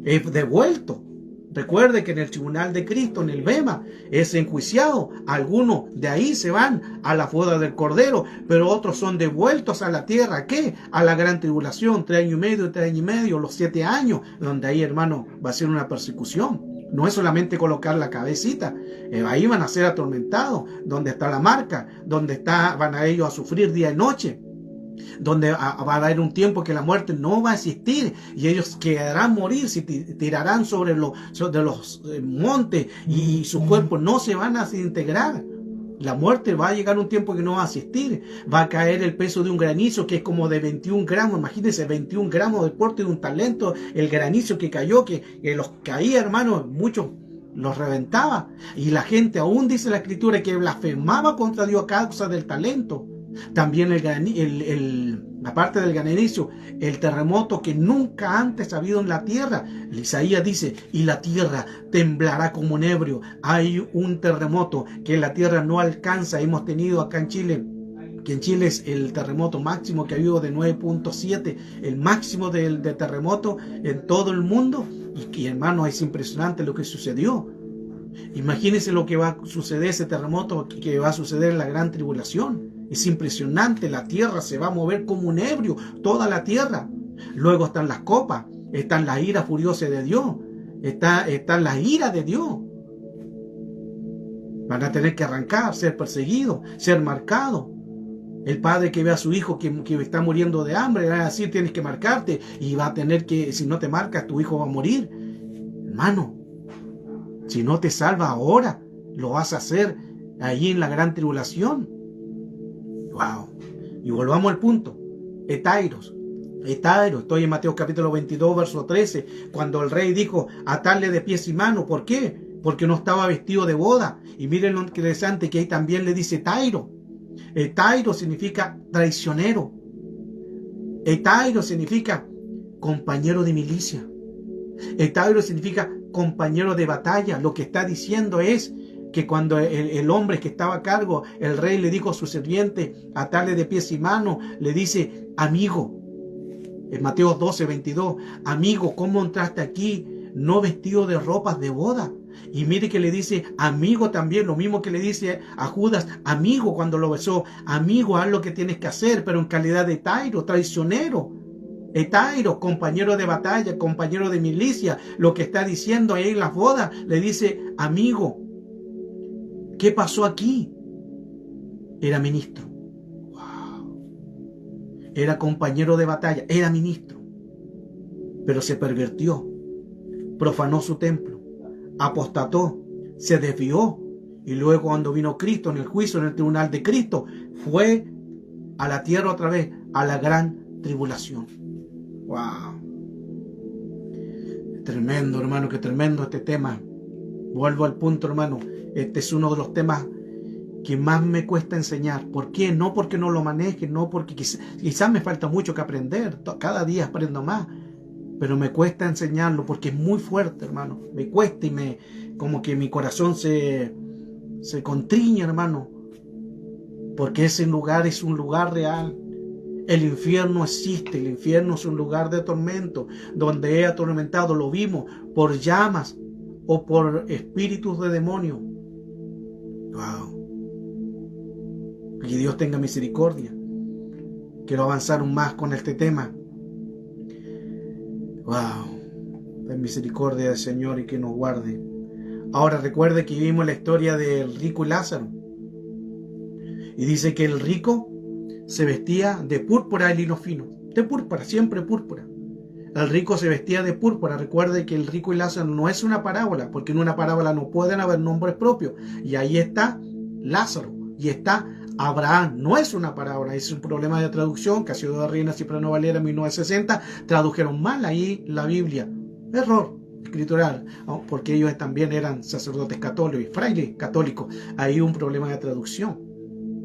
Es devuelto. Recuerde que en el tribunal de Cristo, en el Bema, es enjuiciado. Algunos de ahí se van a la boda del Cordero, pero otros son devueltos a la tierra. ¿Qué? A la gran tribulación, 3 años y medio, 3 años y medio, los 7 años, donde ahí, hermano, va a ser una persecución. No es solamente colocar la cabecita, ahí van a ser atormentados, donde está la marca, donde van a ellos a sufrir día y noche, donde va a haber un tiempo que la muerte no va a existir y ellos quedarán morir, se tirarán sobre los montes y sus cuerpos no se van a desintegrar. La muerte va a llegar un tiempo que no va a existir. Va a caer el peso de un granizo que es como de 21 gramos. Imagínense, 21 gramos del porte de un talento. El granizo que cayó, que los caía, hermano, muchos los reventaba. Y la gente aún dice la escritura que blasfemaba contra Dios a causa del talento. También aparte del granizo, el terremoto que nunca antes ha habido en la tierra. Isaías dice, y la tierra temblará como un ebrio. Hay un terremoto que la tierra no alcanza. Hemos tenido acá en Chile, que en Chile es el terremoto máximo que ha habido de 9.7, el máximo de terremoto en todo el mundo. Y hermano, es impresionante lo que sucedió. Imagínense lo que va a suceder, ese terremoto que va a suceder en la gran tribulación. Es impresionante, la tierra se va a mover como un ebrio, toda la tierra. Luego están las copas, están las iras furiosas de Dios, están las iras de Dios. Van a tener que arrancar, ser perseguidos, ser marcados. El padre que ve a su hijo que está muriendo de hambre, va a decir, tienes que marcarte, y va a tener que, si no te marcas, tu hijo va a morir. Hermano, si no te salvas ahora, lo vas a hacer allí en la gran tribulación. Wow. Y volvamos al punto. Etairos, estoy en Mateo capítulo 22, verso 13, cuando el rey dijo, atarle de pies y manos. ¿Por qué? Porque no estaba vestido de boda. Y miren lo interesante que ahí también le dice Tairo. Tairo significa traicionero. Tairo significa compañero de milicia. Tairo significa compañero de batalla. Lo que está diciendo es que cuando el hombre que estaba a cargo, el rey le dijo a su sirviente, atarle de pies y manos, le dice, amigo, en Mateo 12, 22, amigo, ¿cómo entraste aquí no vestido de ropas de boda? Y mire que le dice amigo también, lo mismo que le dice a Judas, amigo, cuando lo besó, amigo, haz lo que tienes que hacer, pero en calidad de Tairo, traicionero. Tairo, compañero de batalla, compañero de milicia. Lo que está diciendo ahí en las bodas, le dice, amigo, ¿qué pasó aquí? Era ministro. Wow. Era compañero de batalla, era ministro. Pero se pervirtió, profanó su templo, apostató, se desvió. Y luego cuando vino Cristo en el juicio, en el tribunal de Cristo, fue a la tierra otra vez, a la gran tribulación. Wow. Tremendo, hermano, que tremendo este tema. Vuelvo al punto, hermano. Este es uno de los temas que más me cuesta enseñar. ¿Por qué? No porque no lo maneje, no porque quizás me falta mucho que aprender. Cada día aprendo más. Pero me cuesta enseñarlo porque es muy fuerte, hermano. Me cuesta y como que mi corazón se contriña, hermano. Porque ese lugar es un lugar real. El infierno existe. El infierno es un lugar de tormento. Donde es atormentado, lo vimos, por llamas o por espíritus de demonios. Wow. Que Dios tenga misericordia. Quiero avanzar aún más con este tema. Wow. Ten misericordia del Señor y que nos guarde. Ahora recuerde que vimos la historia del rico y Lázaro. Y dice que el rico se vestía de púrpura y lino fino. De púrpura, siempre púrpura. El rico se vestía de púrpura. Recuerde que el rico y Lázaro no es una parábola, porque en una parábola no pueden haber nombres propios. Y ahí está Lázaro y está Abraham. No es una parábola, es un problema de traducción que ha sido de Reina Cipriano Valera en 1960. Tradujeron mal ahí la Biblia. Error escritural, porque ellos también eran sacerdotes católicos, frailes católicos. Ahí un problema de traducción.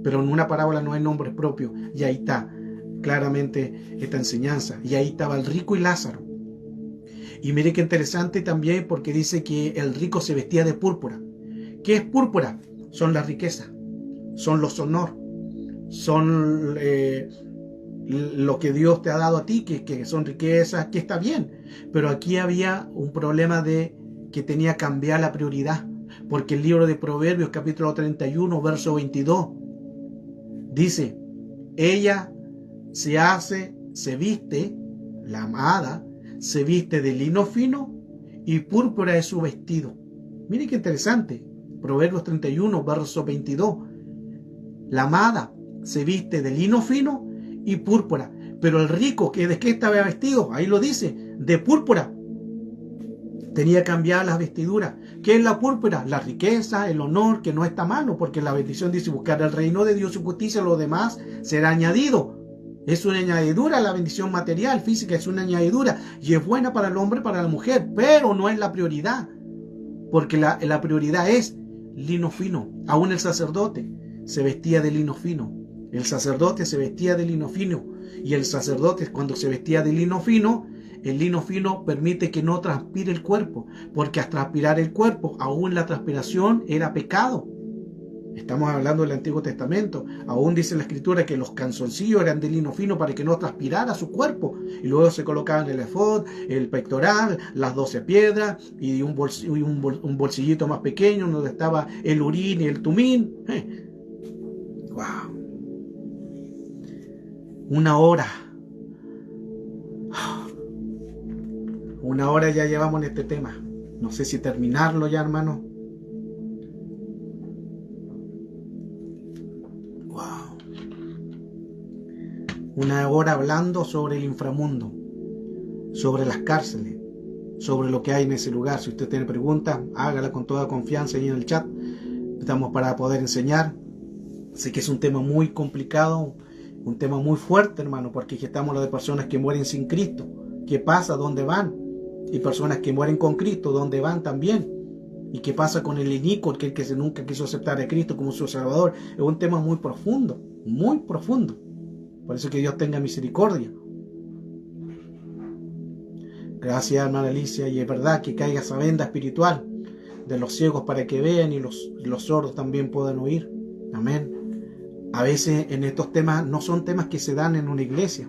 Pero en una parábola no hay nombres propios. Y ahí está claramente esta enseñanza. Y ahí estaba el rico y Lázaro. Y mire qué interesante también, porque dice que el rico se vestía de púrpura. ¿Qué es púrpura? Son las riquezas, son los honores, son lo que Dios te ha dado a ti, que son riquezas, que está bien. Pero aquí había un problema de que tenía que cambiar la prioridad. Porque el libro de Proverbios, capítulo 31, verso 22, dice: ella se viste, la amada, se viste de lino fino y púrpura es su vestido. Miren qué interesante. Proverbios 31, verso 22. La amada se viste de lino fino y púrpura. Pero el rico, ¿de qué estaba vestido? Ahí lo dice, de púrpura. Tenía que cambiar las vestiduras. ¿Qué es la púrpura? La riqueza, el honor, que no está malo, porque la bendición dice: buscar el reino de Dios y su justicia, lo demás será añadido. Es una añadidura, la bendición material, física, es una añadidura. Y es buena para el hombre, para la mujer, pero no es la prioridad. Porque la prioridad es lino fino. Aún el sacerdote se vestía de lino fino. El sacerdote se vestía de lino fino. Y el sacerdote, cuando se vestía de lino fino, el lino fino permite que no transpire el cuerpo, porque al transpirar el cuerpo, aún la transpiración era pecado. Estamos hablando del Antiguo Testamento. Aún dice la Escritura que los calzoncillos eran de lino fino para que no transpirara su cuerpo. Y luego se colocaban el efod, el pectoral, las 12 piedras y un bolsillito más pequeño donde estaba el urín y el tumín. ¡Wow! Una hora ya llevamos en este tema. No sé si terminarlo ya, hermano. Wow. Una hora hablando sobre el inframundo, sobre las cárceles, sobre lo que hay en ese lugar. Si usted tiene preguntas, hágala con toda confianza ahí en el chat. Estamos para poder enseñar. Sé que es un tema muy complicado, un tema muy fuerte, hermano, porque aquí estamos hablando de personas que mueren sin Cristo. ¿Qué pasa? ¿Dónde van? Y personas que mueren con Cristo, ¿dónde van también? ¿Y qué pasa con el inicuo, aquel que nunca quiso aceptar a Cristo como su Salvador? Es un tema muy profundo, muy profundo. Por eso que Dios tenga misericordia. Gracias, hermana Alicia. Y es verdad que caiga esa venda espiritual de los ciegos para que vean y los sordos también puedan oír. Amén. A veces en estos temas no son temas que se dan en una iglesia.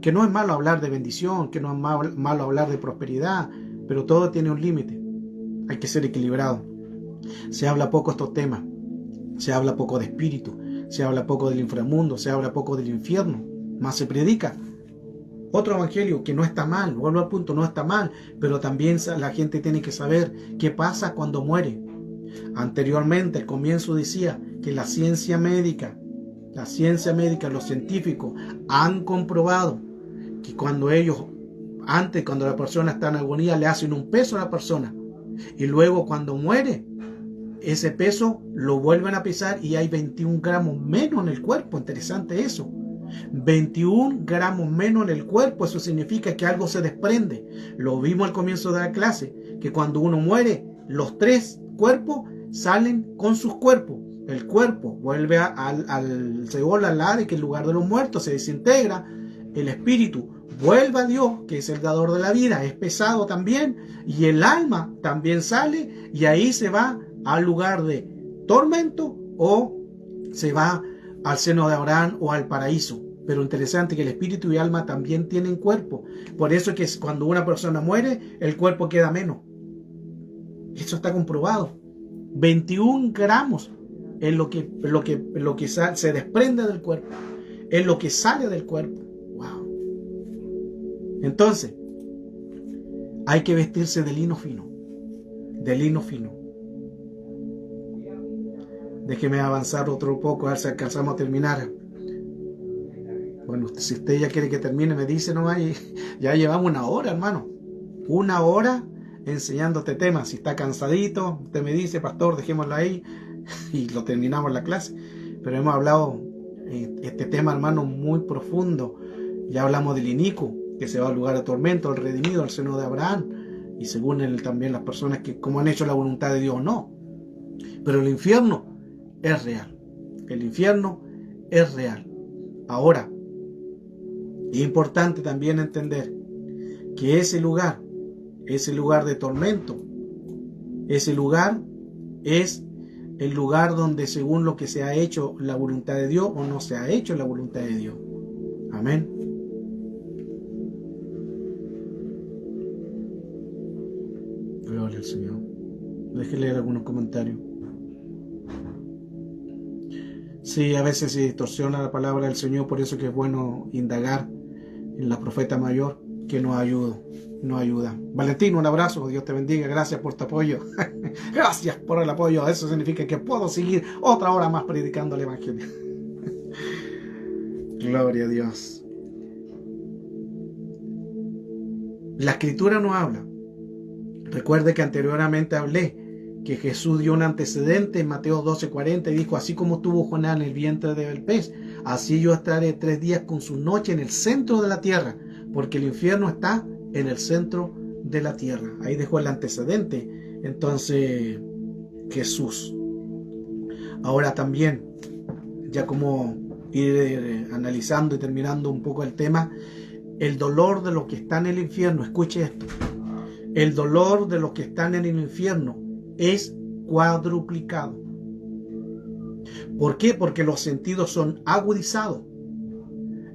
Que no es malo hablar de bendición, que no es malo hablar de prosperidad, pero todo tiene un límite. Hay que ser equilibrado. Se habla poco de estos temas. Se habla poco de espíritu. Se habla poco del inframundo. Se habla poco del infierno. Más se predica otro evangelio que no está mal. Vuelvo al punto, no está mal. Pero también la gente tiene que saber qué pasa cuando muere. Anteriormente, al comienzo decía que la ciencia médica, los científicos han comprobado que cuando la persona está en agonía, le hacen un peso a la persona y luego cuando muere, ese peso lo vuelven a pesar y hay 21 gramos menos en el cuerpo. Interesante eso. 21 gramos menos en el cuerpo, eso significa que algo se desprende. Lo vimos al comienzo de la clase, que cuando uno muere, los 3 cuerpos salen con sus cuerpos. El cuerpo vuelve al Seol, al Hades, que es el lugar de los muertos, se desintegra. El espíritu vuelve a Dios, que es el dador de la vida, es pesado también, y el alma también sale y ahí se va al lugar de tormento o se va al seno de Abraham o al paraíso. Pero interesante que el espíritu y alma también tienen cuerpo. Por eso es que cuando una persona muere, el cuerpo queda menos. Eso está comprobado. 21 gramos es lo que se desprende del cuerpo, es lo que sale del cuerpo. Wow. Entonces, hay que vestirse de lino fino. De lino fino. Déjeme avanzar otro poco, a ver si alcanzamos a terminar. Bueno, si usted ya quiere que termine, me dice nomás. Ya llevamos 1 hora, hermano. 1 hora enseñando este tema. Si está cansadito, usted me dice: pastor, dejémoslo ahí y lo terminamos la clase. Pero hemos hablado este tema, hermano, muy profundo. Ya hablamos del inicuo, que se va al lugar de tormento, al redimido, al seno de Abraham, y según él también las personas que como han hecho la voluntad de Dios, no. Pero el infierno es real. El infierno es real. Ahora, es importante también entender que ese lugar de tormento, ese lugar es el lugar donde según lo que se ha hecho la voluntad de Dios o no se ha hecho la voluntad de Dios. Amén. Gloria Gloria al Señor. Déjeme leer algunos comentarios. Sí, a veces se distorsiona la palabra del Señor, por eso que es bueno indagar en la profeta mayor que nos ayuda. Valentín, un abrazo, Dios te bendiga, gracias por tu apoyo. Gracias por el apoyo, eso significa que puedo seguir otra hora más predicando el Evangelio. Gloria a Dios. La Escritura nos habla. Recuerde que anteriormente hablé que Jesús dio un antecedente en Mateo 12:40 y dijo: así como tuvo Jonás en el vientre del pez, así yo estaré 3 días con su noche en el centro de la tierra, porque el infierno está en el centro de la tierra. Ahí dejó el antecedente entonces Jesús. Ahora también, ya como ir analizando y terminando un poco el tema, el dolor de los que están en el infierno, escuche esto, el dolor de los que están en el infierno es cuadruplicado. ¿Por qué? Porque los sentidos son agudizados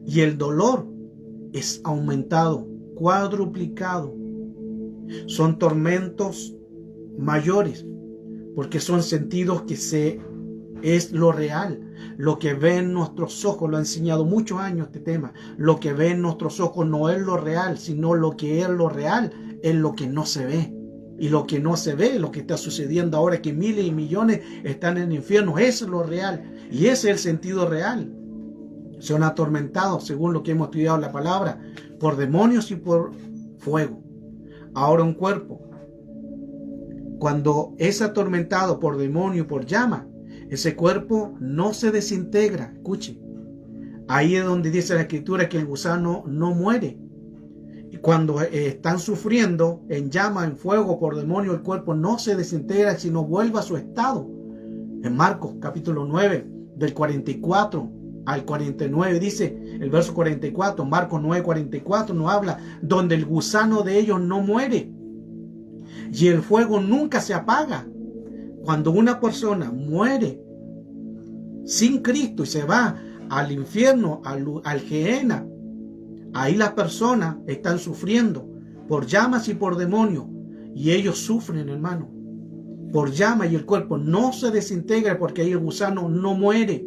y el dolor es aumentado, cuadruplicado. Son tormentos mayores porque son sentidos que es lo real. Lo que ven nuestros ojos, lo ha enseñado muchos años este tema, lo que ven nuestros ojos no es lo real, sino lo que es lo real es lo que no se ve. Y lo que no se ve, lo que está sucediendo ahora, que miles y millones están en el infierno, es lo real. Y ese es el sentido real. Son atormentados, según lo que hemos estudiado en la palabra, por demonios y por fuego. Ahora un cuerpo, cuando es atormentado por demonio y por llama, ese cuerpo no se desintegra. Escuche, ahí es donde dice la Escritura que el gusano no muere. Y cuando están sufriendo en llama, en fuego, por demonio, el cuerpo no se desintegra, sino vuelve a su estado. En Marcos capítulo 9, del 44 al 49, dice el verso 44, Marcos 9, 44 nos habla, donde el gusano de ellos no muere y el fuego nunca se apaga. Cuando una persona muere sin Cristo y se va al infierno, al Gehenna, ahí las personas están sufriendo por llamas y por demonios. Y ellos sufren, hermano, por llama, y el cuerpo no se desintegra porque ahí el gusano no muere.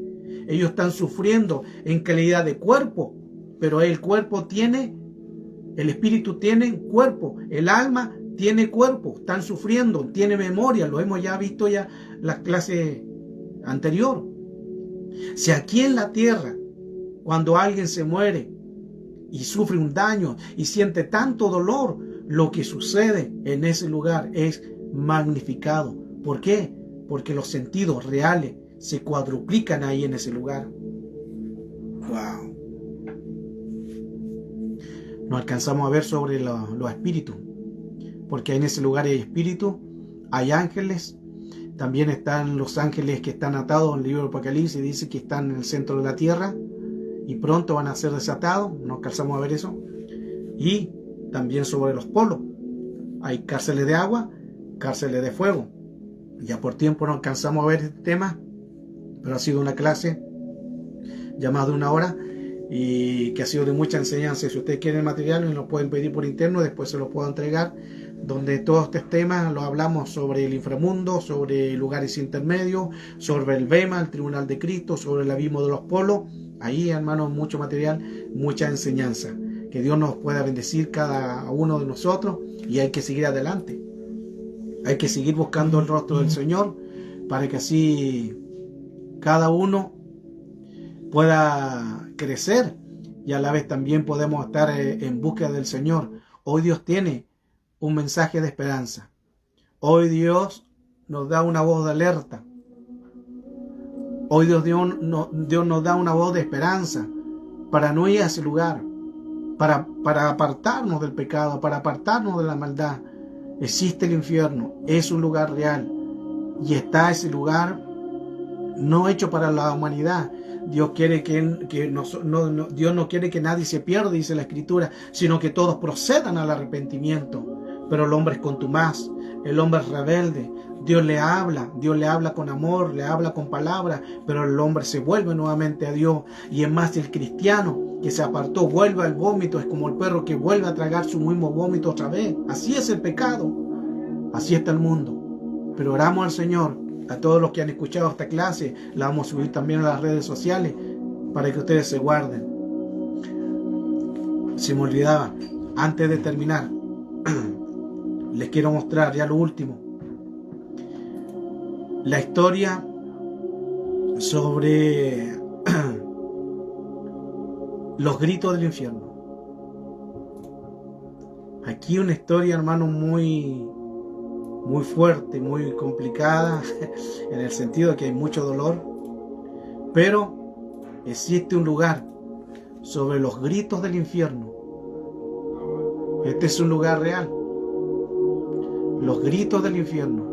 Ellos están sufriendo en calidad de cuerpo, pero el cuerpo tiene, el espíritu tiene cuerpo, el alma tiene cuerpo, están sufriendo, tiene memoria, lo hemos ya visto ya en la clase anterior. Si aquí en la tierra, cuando alguien se muere y sufre un daño y siente tanto dolor, lo que sucede en ese lugar es magnificado. ¿Por qué? Porque los sentidos reales se cuadruplican ahí en ese lugar. Wow. No alcanzamos a ver sobre los espíritus, porque en ese lugar hay espíritus, hay ángeles. También están los ángeles que están atados en el libro de Apocalipsis, dice que están en el centro de la tierra y pronto van a ser desatados. No alcanzamos a ver eso. Y también sobre los polos hay cárceles de agua, cárceles de fuego. Ya por tiempo no alcanzamos a ver este tema, pero ha sido una clase ya más de 1 hora y que ha sido de mucha enseñanza. Si ustedes quieren el material, me lo pueden pedir por interno, después se lo puedo entregar, donde todos estos temas lo hablamos sobre el inframundo, sobre lugares intermedios, sobre el Bema, el tribunal de Cristo, sobre el abismo de los polos. Ahí, hermanos, mucho material, mucha enseñanza. Que Dios nos pueda bendecir cada uno de nosotros, y hay que seguir adelante. Hay que seguir buscando el rostro del Señor para que así cada uno pueda crecer y a la vez también podemos estar en búsqueda del Señor. Hoy Dios tiene un mensaje de esperanza. Hoy Dios nos da una voz de alerta. Hoy Dios nos da una voz de esperanza para no ir a ese lugar, para apartarnos del pecado, para apartarnos de la maldad. Existe el infierno, es un lugar real y está ese lugar no hecho para la humanidad. Dios quiere Dios no quiere que nadie se pierda, dice la Escritura, sino que todos procedan al arrepentimiento. Pero el hombre es contumaz, el hombre es rebelde. Dios le habla con amor, le habla con palabras, pero el hombre se vuelve nuevamente a Dios. Y es más, el cristiano que se apartó vuelve al vómito, es como el perro que vuelve a tragar su mismo vómito otra vez. Así es el pecado. Así está el mundo. Pero oramos al Señor, a todos los que han escuchado esta clase, la vamos a subir también a las redes sociales para que ustedes se guarden. Se me olvidaba, antes de terminar, les quiero mostrar ya lo último. La historia sobre los gritos del infierno. Aquí una historia, hermano, muy fuerte, muy complicada, en el sentido de que hay mucho dolor, pero existe un lugar sobre los gritos del infierno. Este es un lugar real. Los gritos del infierno.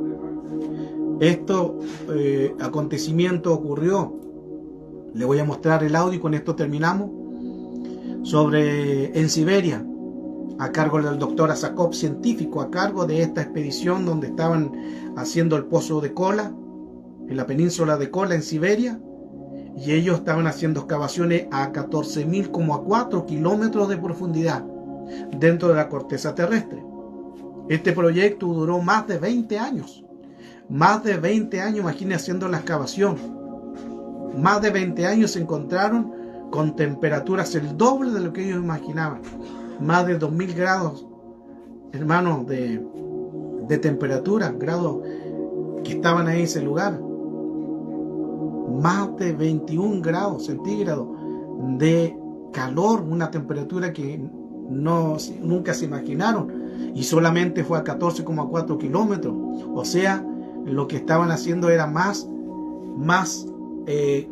Acontecimiento ocurrió. Le voy a mostrar el audio y con esto terminamos. En Siberia, a cargo del doctor Asakov, científico a cargo de esta expedición donde estaban haciendo el pozo de Kola, en la península de Kola en Siberia, y ellos estaban haciendo excavaciones a 14.000,4 kilómetros de profundidad dentro de la corteza terrestre. Este proyecto duró más de 20 años. Más de 20 años, imagínense, haciendo la excavación. Más de 20 años se encontraron con temperaturas el doble de lo que ellos imaginaban. Más de 2000 grados, hermano, de temperatura, grados que estaban ahí en ese lugar. Más de 21 grados centígrados de calor, una temperatura que nunca se imaginaron, y solamente fue a 14,4 kilómetros. O sea, lo que estaban haciendo era más que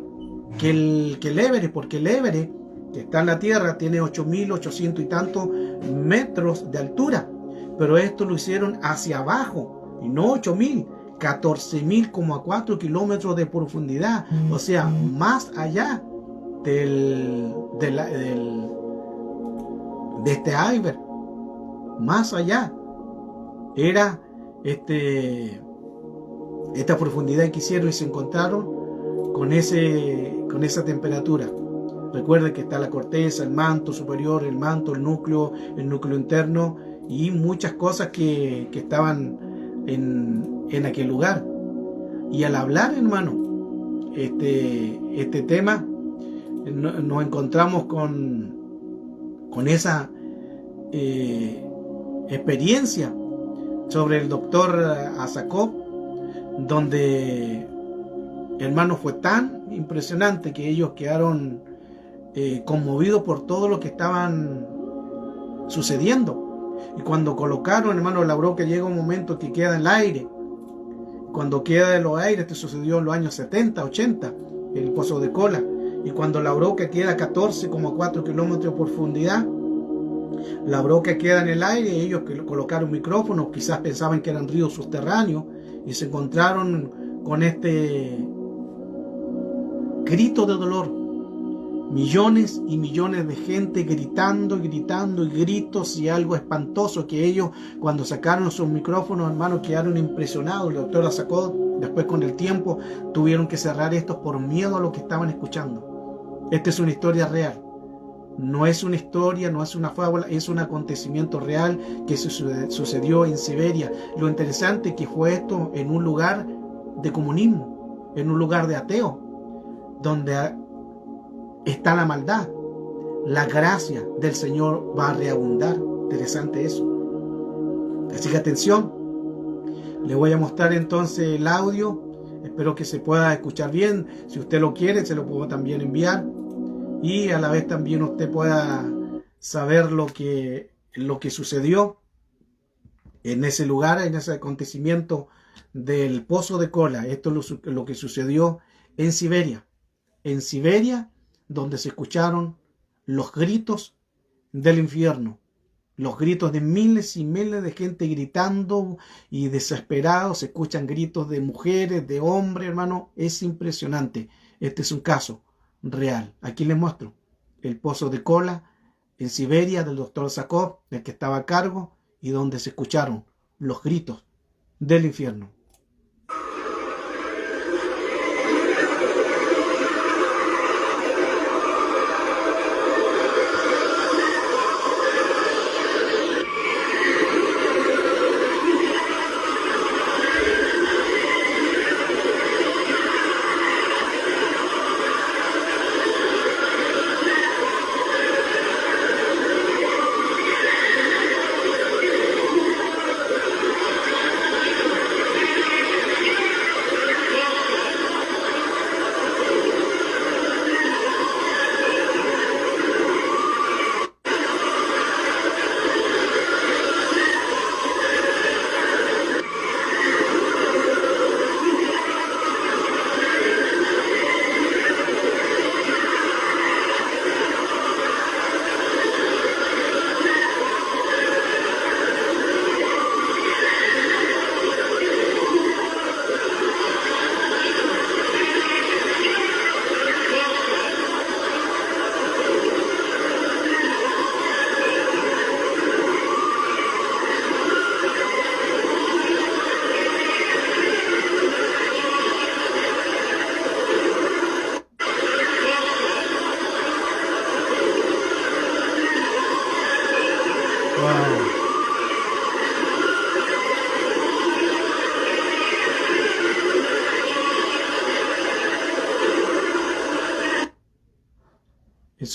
el Everest, porque el Everest, que está en la Tierra, tiene 8.800 y tantos metros de altura, pero esto lo hicieron hacia abajo, y no 8.000, 14.000,4 kilómetros de profundidad, o sea, más allá de este iceberg, más allá era esta profundidad que hicieron, y se encontraron con esa temperatura. Recuerden que está la corteza, el manto superior, el manto, el núcleo interno y muchas cosas que estaban en aquel lugar. Y al hablar, hermano, este tema, nos encontramos con esa experiencia sobre el doctor Asakov, donde, hermano, fue tan impresionante que ellos quedaron conmovidos por todo lo que estaban sucediendo. Y cuando colocaron, hermano, la broca, llega un momento que queda en el aire. Cuando queda en los aires, esto sucedió en los años 70, 80, el pozo de Kola. Y cuando la broca queda a 14,4 kilómetros de profundidad, la broca queda en el aire, ellos colocaron micrófonos, quizás pensaban que eran ríos subterráneos, y se encontraron con este grito de dolor. Millones y millones de gente gritando y gritando y gritos, y algo espantoso que ellos, cuando sacaron sus micrófonos, hermanos, quedaron impresionados. El doctor la sacó, después con el tiempo tuvieron que cerrar esto por miedo a lo que estaban escuchando. Esta es una historia real. No es una historia, no es una fábula, es un acontecimiento real que sucedió en Siberia. Lo interesante es que fue esto en un lugar de comunismo, en un lugar de ateo, donde está la maldad. La gracia del Señor va a reabundar. Interesante eso. Así que atención. Le voy a mostrar entonces el audio. Espero que se pueda escuchar bien. Si usted lo quiere, se lo puedo también enviar. Y a la vez también usted pueda saber lo que sucedió en ese lugar, en ese acontecimiento del pozo de Kola. Esto es lo que sucedió en Siberia. En Siberia, donde se escucharon los gritos del infierno. Los gritos de miles y miles de gente gritando y desesperados. Se escuchan gritos de mujeres, de hombres, hermano. Es impresionante. Este es un caso real. Aquí les muestro el pozo de Kola en Siberia del doctor Asakov, el que estaba a cargo, y donde se escucharon los gritos del infierno.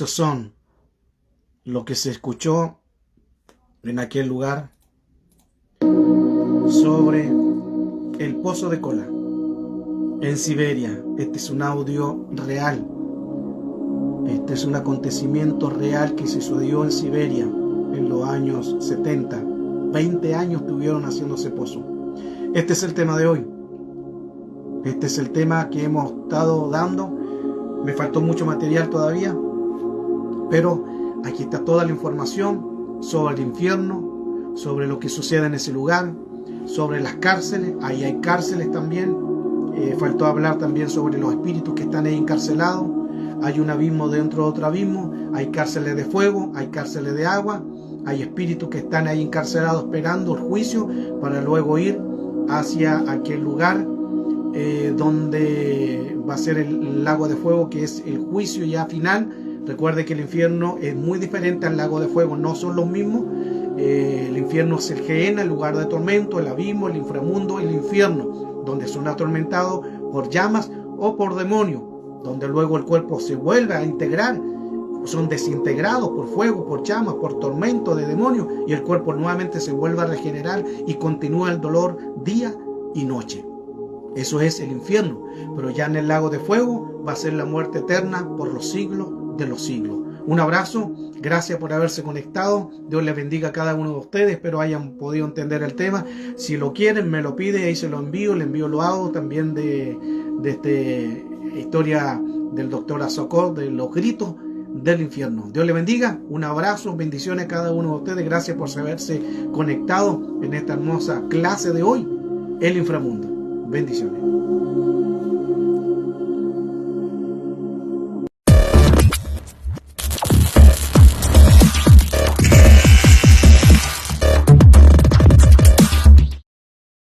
Esos son lo que se escuchó en aquel lugar sobre el pozo de Kola en Siberia. Este es un audio real. Este es un acontecimiento real que se sucedió en Siberia en los años 70. 20 años estuvieron haciendo ese pozo. Este es el tema de hoy. Este es el tema que hemos estado dando. Me faltó mucho material todavía, pero aquí está toda la información sobre el infierno, sobre lo que sucede en ese lugar, sobre las cárceles. Ahí hay cárceles también. Faltó hablar también sobre los espíritus que están ahí encarcelados. Hay un abismo dentro de otro abismo. Hay cárceles de fuego, hay cárceles de agua. Hay espíritus que están ahí encarcelados esperando el juicio para luego ir hacia aquel lugar donde va a ser el lago de fuego, que es el juicio ya final. Recuerde que el infierno es muy diferente al lago de fuego, no son los mismos. El infierno es el Gehenna, el lugar de tormento, el abismo, el inframundo, el infierno, donde son atormentados por llamas o por demonios, donde luego el cuerpo se vuelve a integrar. Son desintegrados por fuego, por llamas, por tormento de demonios, y el cuerpo nuevamente se vuelve a regenerar y continúa el dolor día y noche. Eso es el infierno. Pero ya en el lago de fuego va a ser la muerte eterna por los siglos de los siglos. Un abrazo, gracias por haberse conectado. Dios les bendiga a cada uno de ustedes. Espero hayan podido entender el tema. Si lo quieren, me lo pide, ahí se lo envío. Le envío lo hago también de historia del doctor Azokor, de los gritos del infierno. Dios le bendiga, un abrazo, bendiciones a cada uno de ustedes. Gracias por haberse conectado en esta hermosa clase de hoy, el inframundo. Bendiciones.